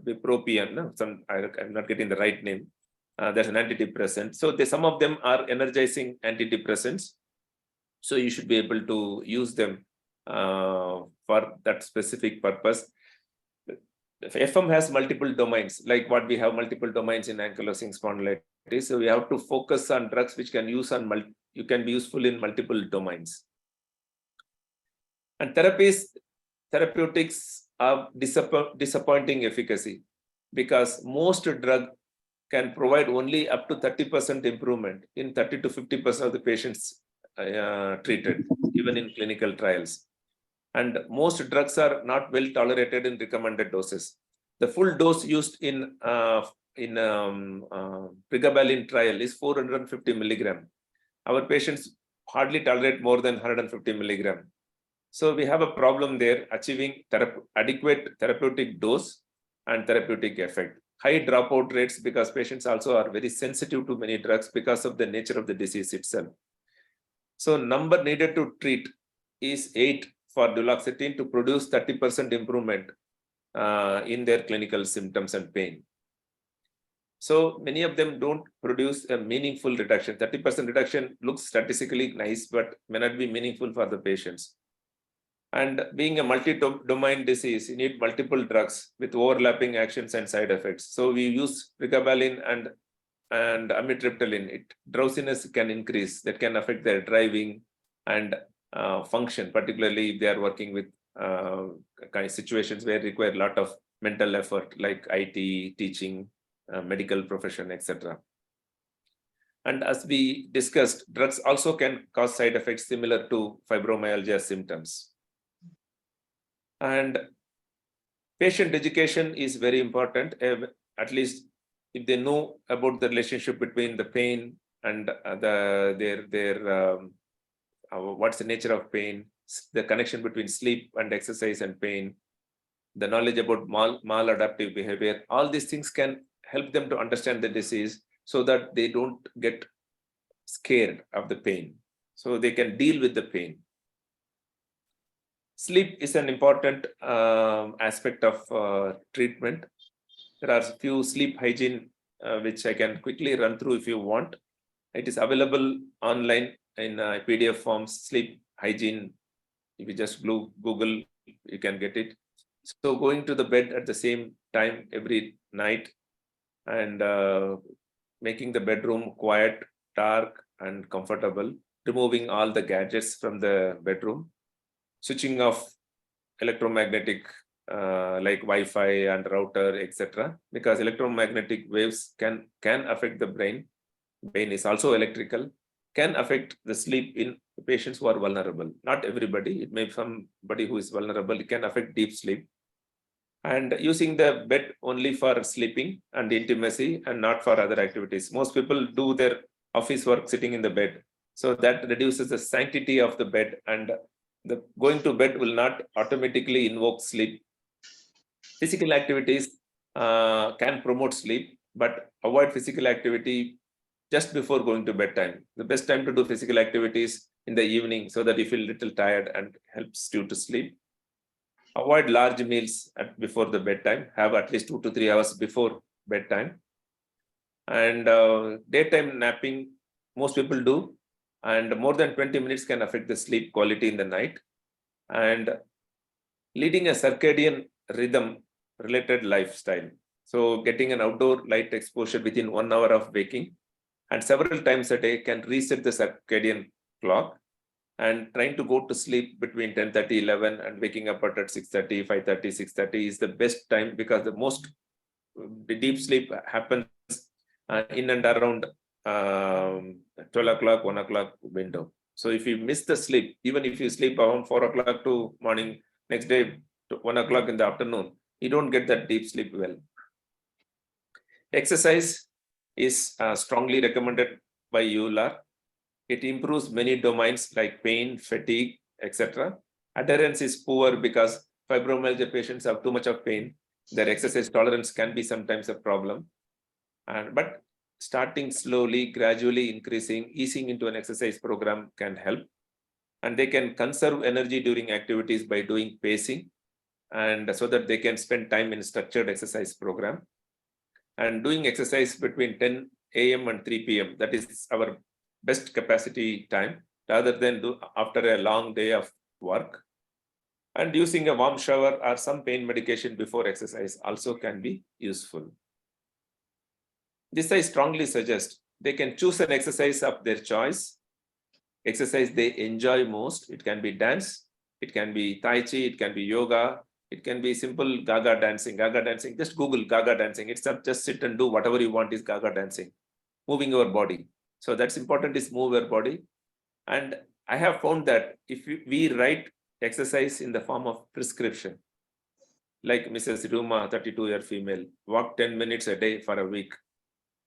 bupropion. No? I'm not getting the right name. There's an antidepressant. So some of them are energizing antidepressants. So you should be able to use them for that specific purpose. FM has multiple domains, like what we have multiple domains in ankylosing spondylitis. So we have to focus on drugs which can use on you can be useful in multiple domains. And therapeutics are disappointing efficacy because most drug can provide only up to 30% improvement in 30 to 50% of the patients treated, even in clinical trials. And most drugs are not well tolerated in recommended doses. The full dose used in pregabalin trial is 450 milligram. Our patients hardly tolerate more than 150 milligram. So we have a problem there achieving adequate therapeutic dose and therapeutic effect. High dropout rates because patients also are very sensitive to many drugs because of the nature of the disease itself. So number needed to treat is 8 for duloxetine to produce 30% improvement in their clinical symptoms and pain. So many of them don't produce a meaningful reduction. 30% reduction looks statistically nice, but may not be meaningful for the patients. And being a multi-domain disease, you need multiple drugs with overlapping actions and side effects. So we use pregabalin and amitriptyline. Drowsiness can increase. That can affect their driving and function, particularly if they are working with kind of situations where require a lot of mental effort, like IT, teaching, medical profession, etc. And as we discussed, drugs also can cause side effects similar to fibromyalgia symptoms. And patient education is very important, at least if they know about the relationship between the pain and what's the nature of pain, the connection between sleep and exercise and pain, the knowledge about maladaptive behavior, all these things can help them to understand the disease so that they don't get scared of the pain. So they can deal with the pain. Sleep is an important aspect of treatment. There are a few sleep hygiene which I can quickly run through if you want. It is available online in PDF forms, sleep hygiene. If you just Google, you can get it. So going to the bed at the same time every night and making the bedroom quiet, dark, and comfortable, removing all the gadgets from the bedroom, switching off electromagnetic like Wi-Fi and router, etc. Because electromagnetic waves can affect the brain. Brain is also electrical, can affect the sleep in patients who are vulnerable. Not everybody, it may be somebody who is vulnerable, it can affect deep sleep. And using the bed only for sleeping and intimacy and not for other activities. Most people do their office work sitting in the bed. So that reduces the sanctity of the bed, and the going to bed will not automatically invoke sleep. Physical activities can promote sleep, but avoid physical activity just before going to bedtime. The best time to do physical activities in the evening so that you feel a little tired and helps you to sleep. Avoid large meals before the bedtime. Have at least 2 to 3 hours before bedtime. And daytime napping, most people do. And more than 20 minutes can affect the sleep quality in the night. And leading a circadian rhythm related lifestyle. So getting an outdoor light exposure within 1 hour of waking and several times a day can reset the circadian clock. And trying to go to sleep between 10:30, 11 and waking up at 6:30, 5:30, 6:30 is the best time, because the most the deep sleep happens in and around 12 o'clock, 1 o'clock window. So if you miss the sleep, even if you sleep around 4 o'clock to morning, next day to 1 o'clock in the afternoon, you don't get that deep sleep well. Exercise is strongly recommended by EULAR. It improves many domains like pain, fatigue, etc. Adherence is poor because fibromyalgia patients have too much of pain. Their exercise tolerance can be sometimes a problem. But starting slowly, gradually increasing, easing into an exercise program can help. And they can conserve energy during activities by doing pacing, and so that they can spend time in structured exercise program. And doing exercise between 10 a.m. and 3 p.m. That is our best capacity time, rather than do after a long day of work. And using a warm shower or some pain medication before exercise also can be useful. This I strongly suggest. They can choose an exercise of their choice, exercise they enjoy most. It can be dance, it can be Tai Chi, it can be yoga, it can be simple Gaga dancing. Gaga dancing, just Google Gaga dancing. It's not just sit and do whatever you want is Gaga dancing, moving your body. So that's important, is move your body. And I have found that if we write exercise in the form of prescription, like Mrs. Ruma, 32-year female, walk 10 minutes a day for a week,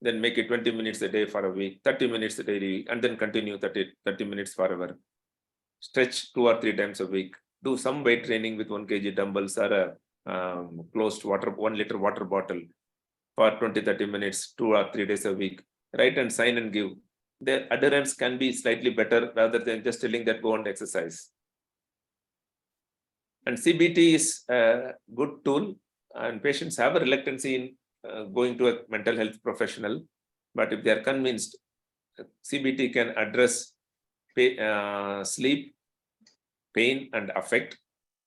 then make it 20 minutes a day for a week, 30 minutes a day, and then continue 30 minutes forever. Stretch 2 or 3 times a week. Do some weight training with 1 kg dumbbells or a closed water, 1 liter water bottle for 20-30 minutes, 2 or 3 days a week. Write and sign and give. Their adherence can be slightly better rather than just telling that go and exercise. And CBT is a good tool, and patients have a reluctancy in going to a mental health professional. But if they are convinced, CBT can address sleep, pain, and affect.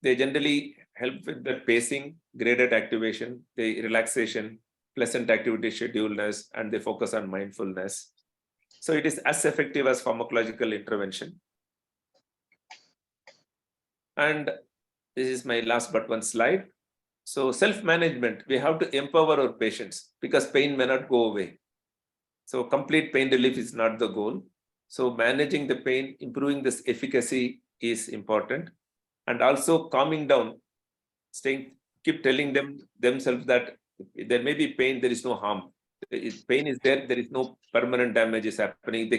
They generally help with the pacing, graded activation, the relaxation, pleasant activity scheduleness, and they focus on mindfulness. So it is as effective as pharmacological intervention. And this is my last but one slide. So self-management, we have to empower our patients because pain may not go away. So complete pain relief is not the goal. So managing the pain, improving this efficacy is important. And also calming down, keep telling themselves that there may be pain, there is no harm. If pain is there, there is no permanent damage is happening.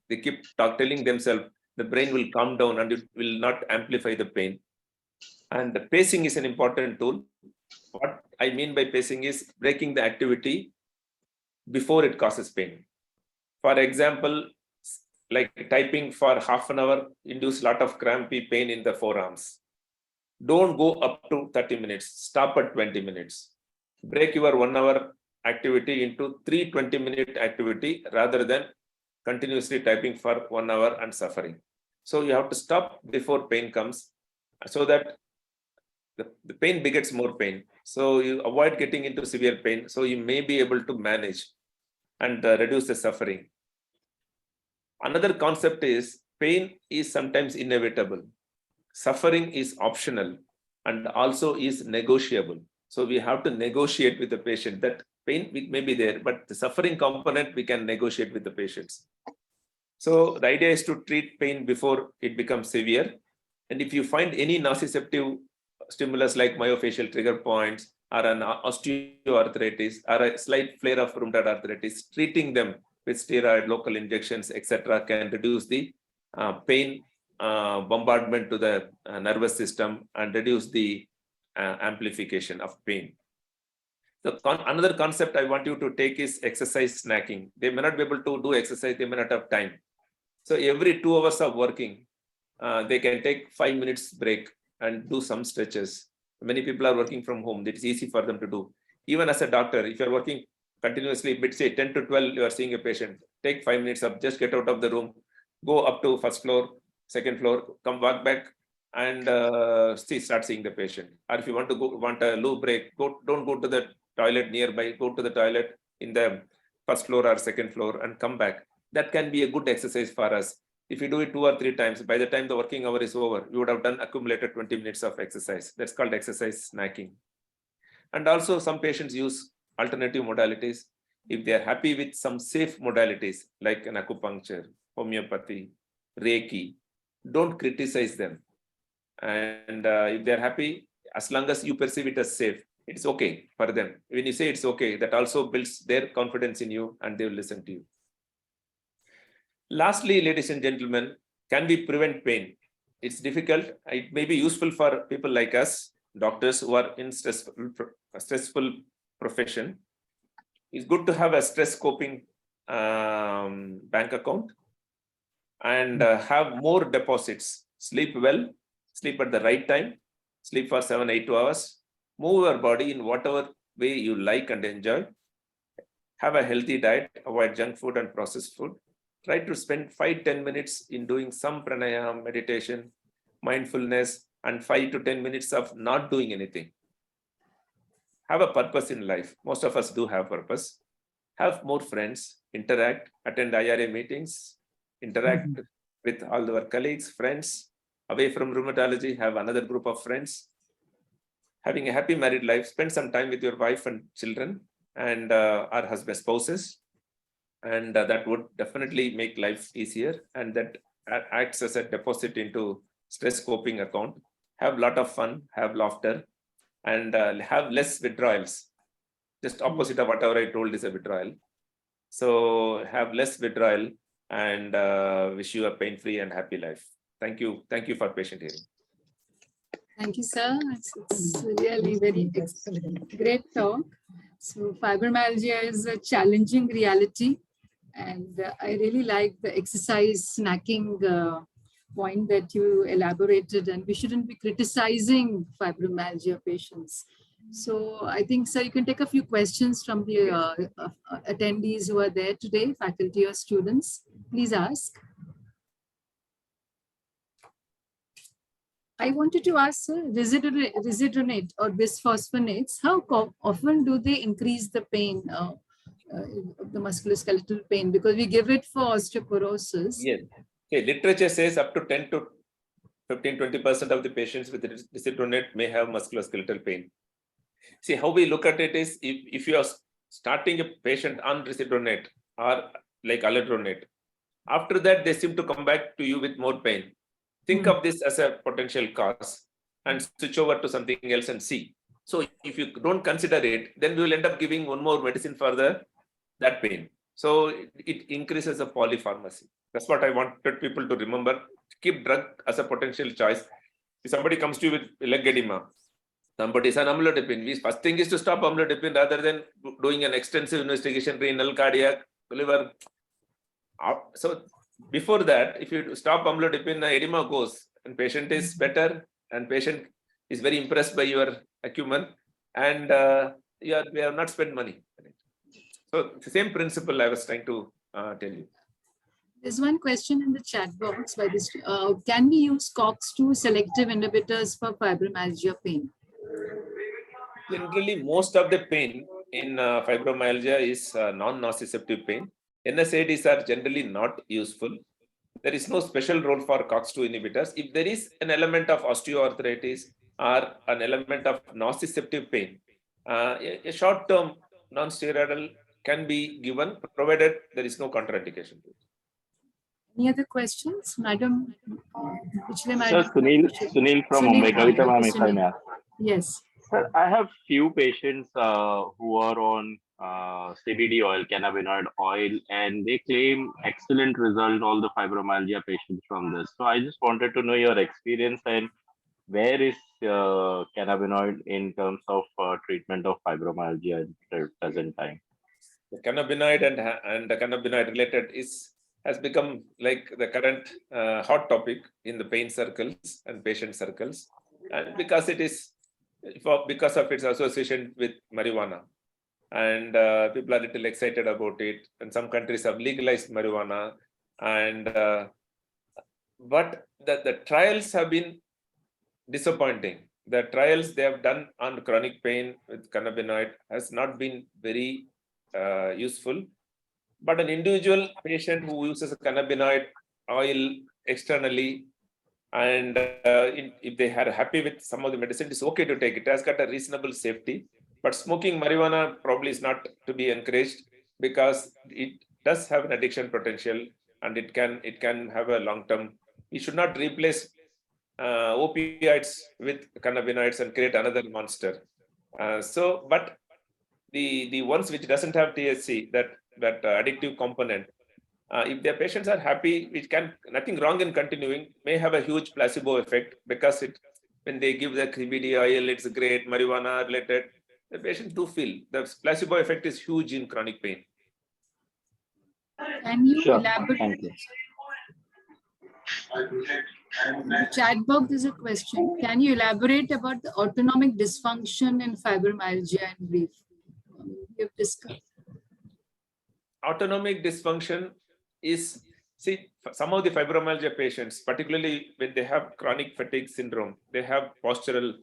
They keep telling themselves the brain will calm down and it will not amplify the pain. And the pacing is an important tool. What I mean by pacing is breaking the activity before it causes pain. For example, like typing for half an hour induce a lot of crampy pain in the forearms. Don't go up to 30 minutes. Stop at 20 minutes. Break your 1 hour activity into 3 20-minute activity rather than continuously typing for 1 hour and suffering. So you have to stop before pain comes, so that the pain begets more pain. So you avoid getting into severe pain. So you may be able to manage and reduce the suffering. Another concept is pain is sometimes inevitable. Suffering is optional and also is negotiable. So we have to negotiate with the patient that pain may be there, but the suffering component we can negotiate with the patients. So the idea is to treat pain before it becomes severe. And if you find any nociceptive stimulus like myofascial trigger points or an osteoarthritis or a slight flare of rheumatoid arthritis, treating them with steroid, local injections, etc., can reduce the pain bombardment to the nervous system and reduce the amplification of pain. Another concept I want you to take is exercise snacking. They may not be able to do exercise, they may not have time. So every 2 hours of working, they can take 5 minutes break and do some stretches. Many people are working from home. It's easy for them to do. Even as a doctor, if you're working continuously, but say 10 to 12, you are seeing a patient, take 5 minutes up, just get out of the room, go up to first floor, second floor, come walk back and start seeing the patient. Or if you want a low break, don't go to the toilet nearby, go to the toilet in the first floor or second floor and come back. That can be a good exercise for us. If you do it 2 or 3 times, by the time the working hour is over, you would have done accumulated 20 minutes of exercise. That's called exercise snacking. And also some patients use alternative modalities. If they are happy with some safe modalities like an acupuncture, homeopathy, Reiki, don't criticize them. And if they're happy, as long as you perceive it as safe, it's okay for them. When you say it's okay, that also builds their confidence in you and they will listen to you. Lastly, ladies and gentlemen, can we prevent pain? It's difficult. It may be useful for people like us, doctors who are in stressful profession. It's good to have a stress coping bank account and have more deposits. Sleep well, sleep at the right time, sleep for 7-8 hours, move your body in whatever way you like and enjoy. Have a healthy diet, avoid junk food and processed food. Try to spend 5-10 minutes in doing some pranayama, meditation, mindfulness, and 5 to 10 minutes of not doing anything. Have a purpose in life. Most of us do have purpose. Have more friends, interact, attend IRA meetings, interact with all our colleagues, friends. Away from rheumatology, have another group of friends. Having a happy married life, spend some time with your wife and children and our husband, spouses. And that would definitely make life easier, and that acts as a deposit into stress coping account. Have a lot of fun, have laughter, and have less withdrawals. Just opposite of whatever I told is a withdrawal. So have less withdrawal and wish you a pain-free and happy life. Thank you. Thank you for patient hearing. Thank you, sir. It's really very great talk. So fibromyalgia is a challenging reality. And I really like the exercise snacking point that you elaborated, and we shouldn't be criticizing fibromyalgia patients. So I think, sir, you can take a few questions from the attendees who are there today, faculty or students. Please ask. I wanted to ask, sir, risedronate or bisphosphonates, how often do they increase the pain, the musculoskeletal pain? Because we give it for osteoporosis. Yes. Okay. Literature says up to 10 to 15-20% of the patients with risedronate may have musculoskeletal pain. See, how we look at it is, if you are starting a patient on risedronate or like alendronate, after that they seem to come back to you with more pain. Think of this as a potential cause and switch over to something else and see. So if you don't consider it, then we will end up giving one more medicine for that pain. So it increases the polypharmacy. That's what I wanted people to remember. Keep drug as a potential choice. If somebody comes to you with leg edema, somebody is on amlodipine. First thing is to stop amlodipine rather than doing an extensive investigation, renal, cardiac, liver. So before that, if you stop amlodipine, edema goes and patient is better and patient is very impressed by your acumen, and we have not spent money. So the same principle I was trying to tell you. There's one question in the chat box by this. Can we use COX-2 selective inhibitors for fibromyalgia pain? Generally, most of the pain in fibromyalgia is non-nociceptive pain. NSAIDs are generally not useful. There is no special role for COX-2 inhibitors. If there is an element of osteoarthritis or an element of nociceptive pain, a short-term non-steroidal can be given, provided there is no contraindication. Any other questions, madam? Sir, Sunil from Mumbai. Kavita ma'am, if I may ask. Yes. Sir, I have few patients who are on CBD oil, cannabinoid oil, and they claim excellent result, all the fibromyalgia patients from this. So I just wanted to know your experience and where is cannabinoid in terms of treatment of fibromyalgia at the present time? The cannabinoid and the cannabinoid related has become like the current hot topic in the pain circles and patient circles, and because of its association with marijuana, and people are a little excited about it, and some countries have legalized marijuana, and but the trials have been disappointing. The trials they have done on chronic pain with cannabinoid has not been very useful. But an individual patient who uses a cannabinoid oil externally, and if they are happy with some of the medicine, it's okay to take it. It has got a reasonable safety. But smoking marijuana probably is not to be encouraged because it does have an addiction potential and it can have a long term. We should not replace opioids with cannabinoids and create another monster. But the ones which doesn't have THC, that addictive component, if their patients are happy, which can nothing wrong in continuing, may have a huge placebo effect because when they give the CBD oil, it's great, marijuana related, the patients do feel the placebo effect is huge in chronic pain. Can you Sure. elaborate? Thank you. Chat box, there's a question. Can you elaborate about the autonomic dysfunction in fibromyalgia in brief? We have discussed. Autonomic dysfunction is, see, some of the fibromyalgia patients, particularly when they have chronic fatigue syndrome, they have postural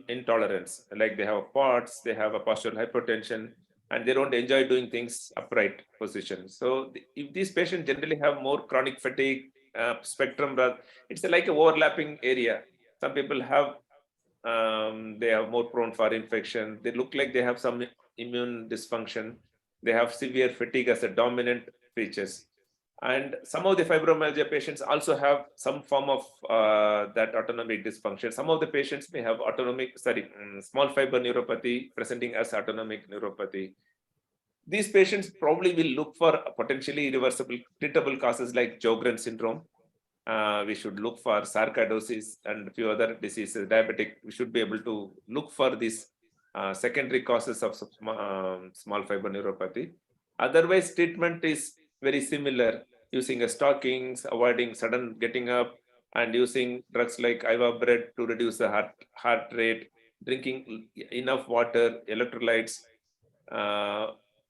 intolerance, like they have POTS, they have a postural hypertension, and they don't enjoy doing things upright position. So if these patients generally have more chronic fatigue spectrum, it's like an overlapping area. Some people have, they are more prone for infection. They look like they have some immune dysfunction. They have severe fatigue as a dominant features. And some of the fibromyalgia patients also have some form of that autonomic dysfunction. Some of the patients may have small fiber neuropathy presenting as autonomic neuropathy. These patients probably will look for potentially irreversible treatable causes like Sjogren syndrome. We should look for sarcoidosis and a few other diseases, diabetic. We should be able to look for these secondary causes of small fiber neuropathy. Otherwise, treatment is very similar, using a stockings, avoiding sudden getting up, and using drugs like Iva bread to reduce the heart rate, drinking enough water, electrolytes,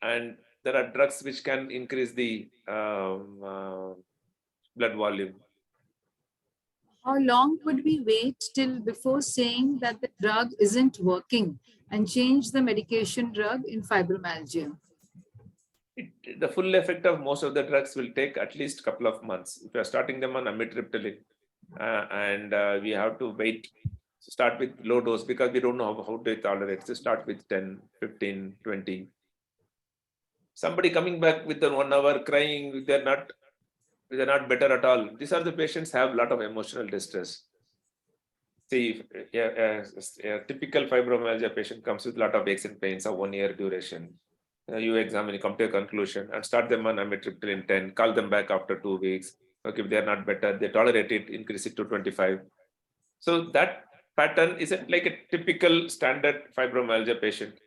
and there are drugs which can increase the blood volume. How long would we wait till before saying that the drug isn't working and change the medication drug in fibromyalgia? The full effect of most of the drugs will take at least a couple of months. If you are starting them on amitriptyline, and we have to wait, start with low dose because we don't know how they tolerate. So start with 10, 15, 20. Somebody coming back with 1 hour crying, they're not better at all. These are the patients have a lot of emotional distress. See, a typical fibromyalgia patient comes with a lot of aches and pains of 1 year duration. You examine, come to a conclusion and start them on amitriptyline 10, call them back after 2 weeks. Okay, if they're not better, they tolerate it, increase it to 25. So that pattern is like a typical standard fibromyalgia patient.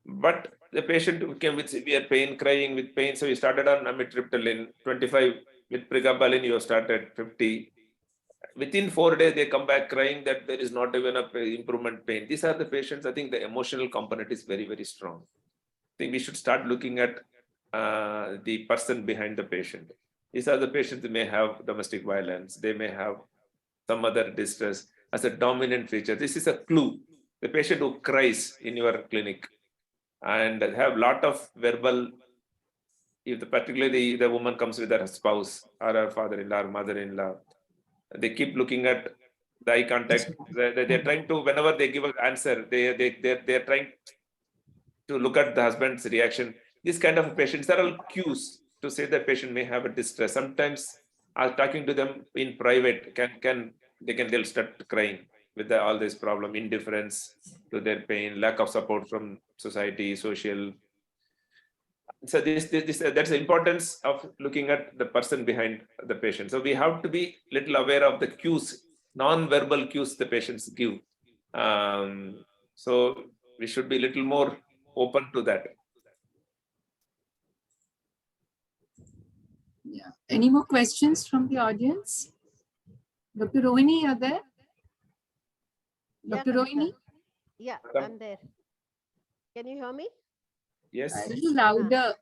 But the patient who came with severe pain, crying with pain, so he started on amitriptyline 25, with pregabalin you started 50. Within 4 days, they come back crying that there is not even a improvement pain. These are the patients, I think the emotional component is very, very strong. I think we should start looking at the person behind the patient. These are the patients that may have domestic violence. They may have some other distress as a dominant feature. This is a clue. The patient who cries in your clinic and have a lot of verbal, particularly the woman comes with her spouse or her father-in-law or mother-in-law, they keep looking at the eye contact. They're trying to, whenever they give an answer, they're trying to look at the husband's reaction. These kind of patients are all cues to say the patient may have a distress. Sometimes talking to them in private they'll start crying with all this problem, indifference to their pain, lack of support from society, social. So that's the importance of looking at the person behind the patient. So we have to be little aware of the cues, non-verbal cues the patients give. So we should be a little more open to that. Yeah. Any more questions from the audience? Dr. Rohini, are there? Dr. Rohini? Yeah, I'm there. Can you hear me? Yes. A little louder.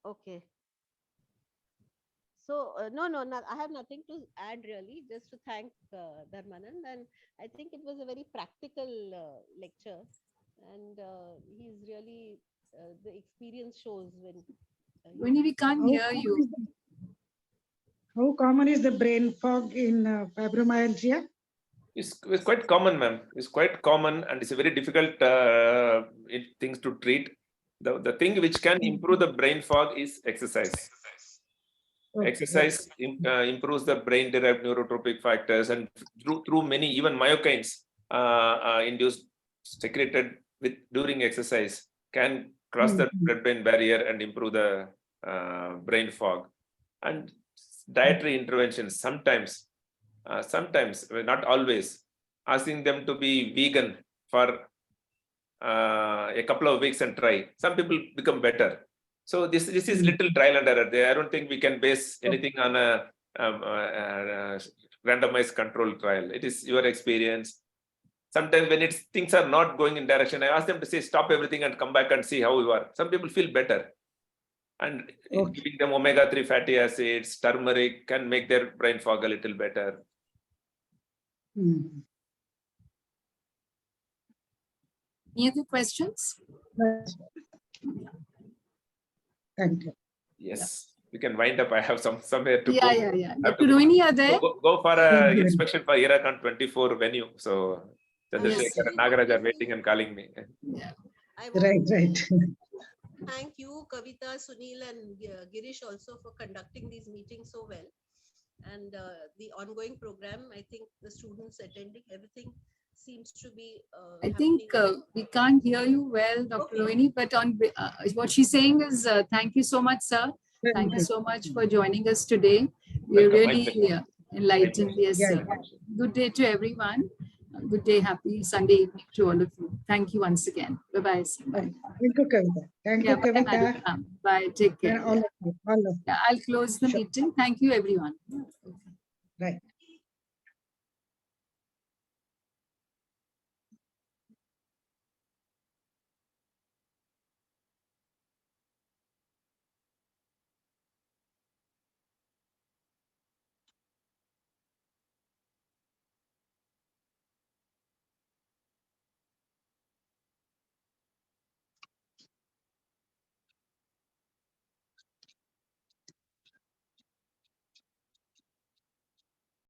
Okay. So, no, I have nothing to add really, just to thank Dharmanand. And I think it was a very practical lecture. And he's really, the experience shows when... Rohini, we can't hear you. How common is the brain fog in fibromyalgia? It's quite common, ma'am. It's quite common, and it's a very difficult things to treat. The thing which can improve the brain fog is exercise. Exercise improves the brain-derived neurotropic factors, and through many, even myokines induced secreted during exercise can cross the blood-brain barrier and improve the brain fog. And dietary interventions sometimes, not always, asking them to be vegan for a couple of weeks and try. Some people become better. So this is little trial and error. I don't think we can base anything on a randomized control trial. It is your experience. Sometimes when things are not going in direction, I ask them to say stop everything and come back and see how we are. Some people feel better. And giving them omega-3 fatty acids, turmeric can make their brain fog a little better. Any other questions? Thank you. Yes, we can wind up. I have somewhere to go. Yeah. Dr. Rohini, are there? Go for a inspection for Iracon 24 venue. So Chandrasekhar and Nagaraj are waiting and calling me. Right. Thank you, Kavita, Sunil, and Girish also for conducting these meetings so well. And the ongoing program, I think the students attending, everything seems to be. I think we can't hear you well, Dr. Rohini, but on what she's saying is thank you so much, sir. Thank you so much for joining us today. We're really enlightened. Yes, sir. Good day to everyone. Good day, happy Sunday evening to all of you. Thank you once again. Bye-bye. Bye. Thank you, Kavita. Thank you, Kavita. Bye. Take care. All of you. I'll close the meeting. Thank you, everyone.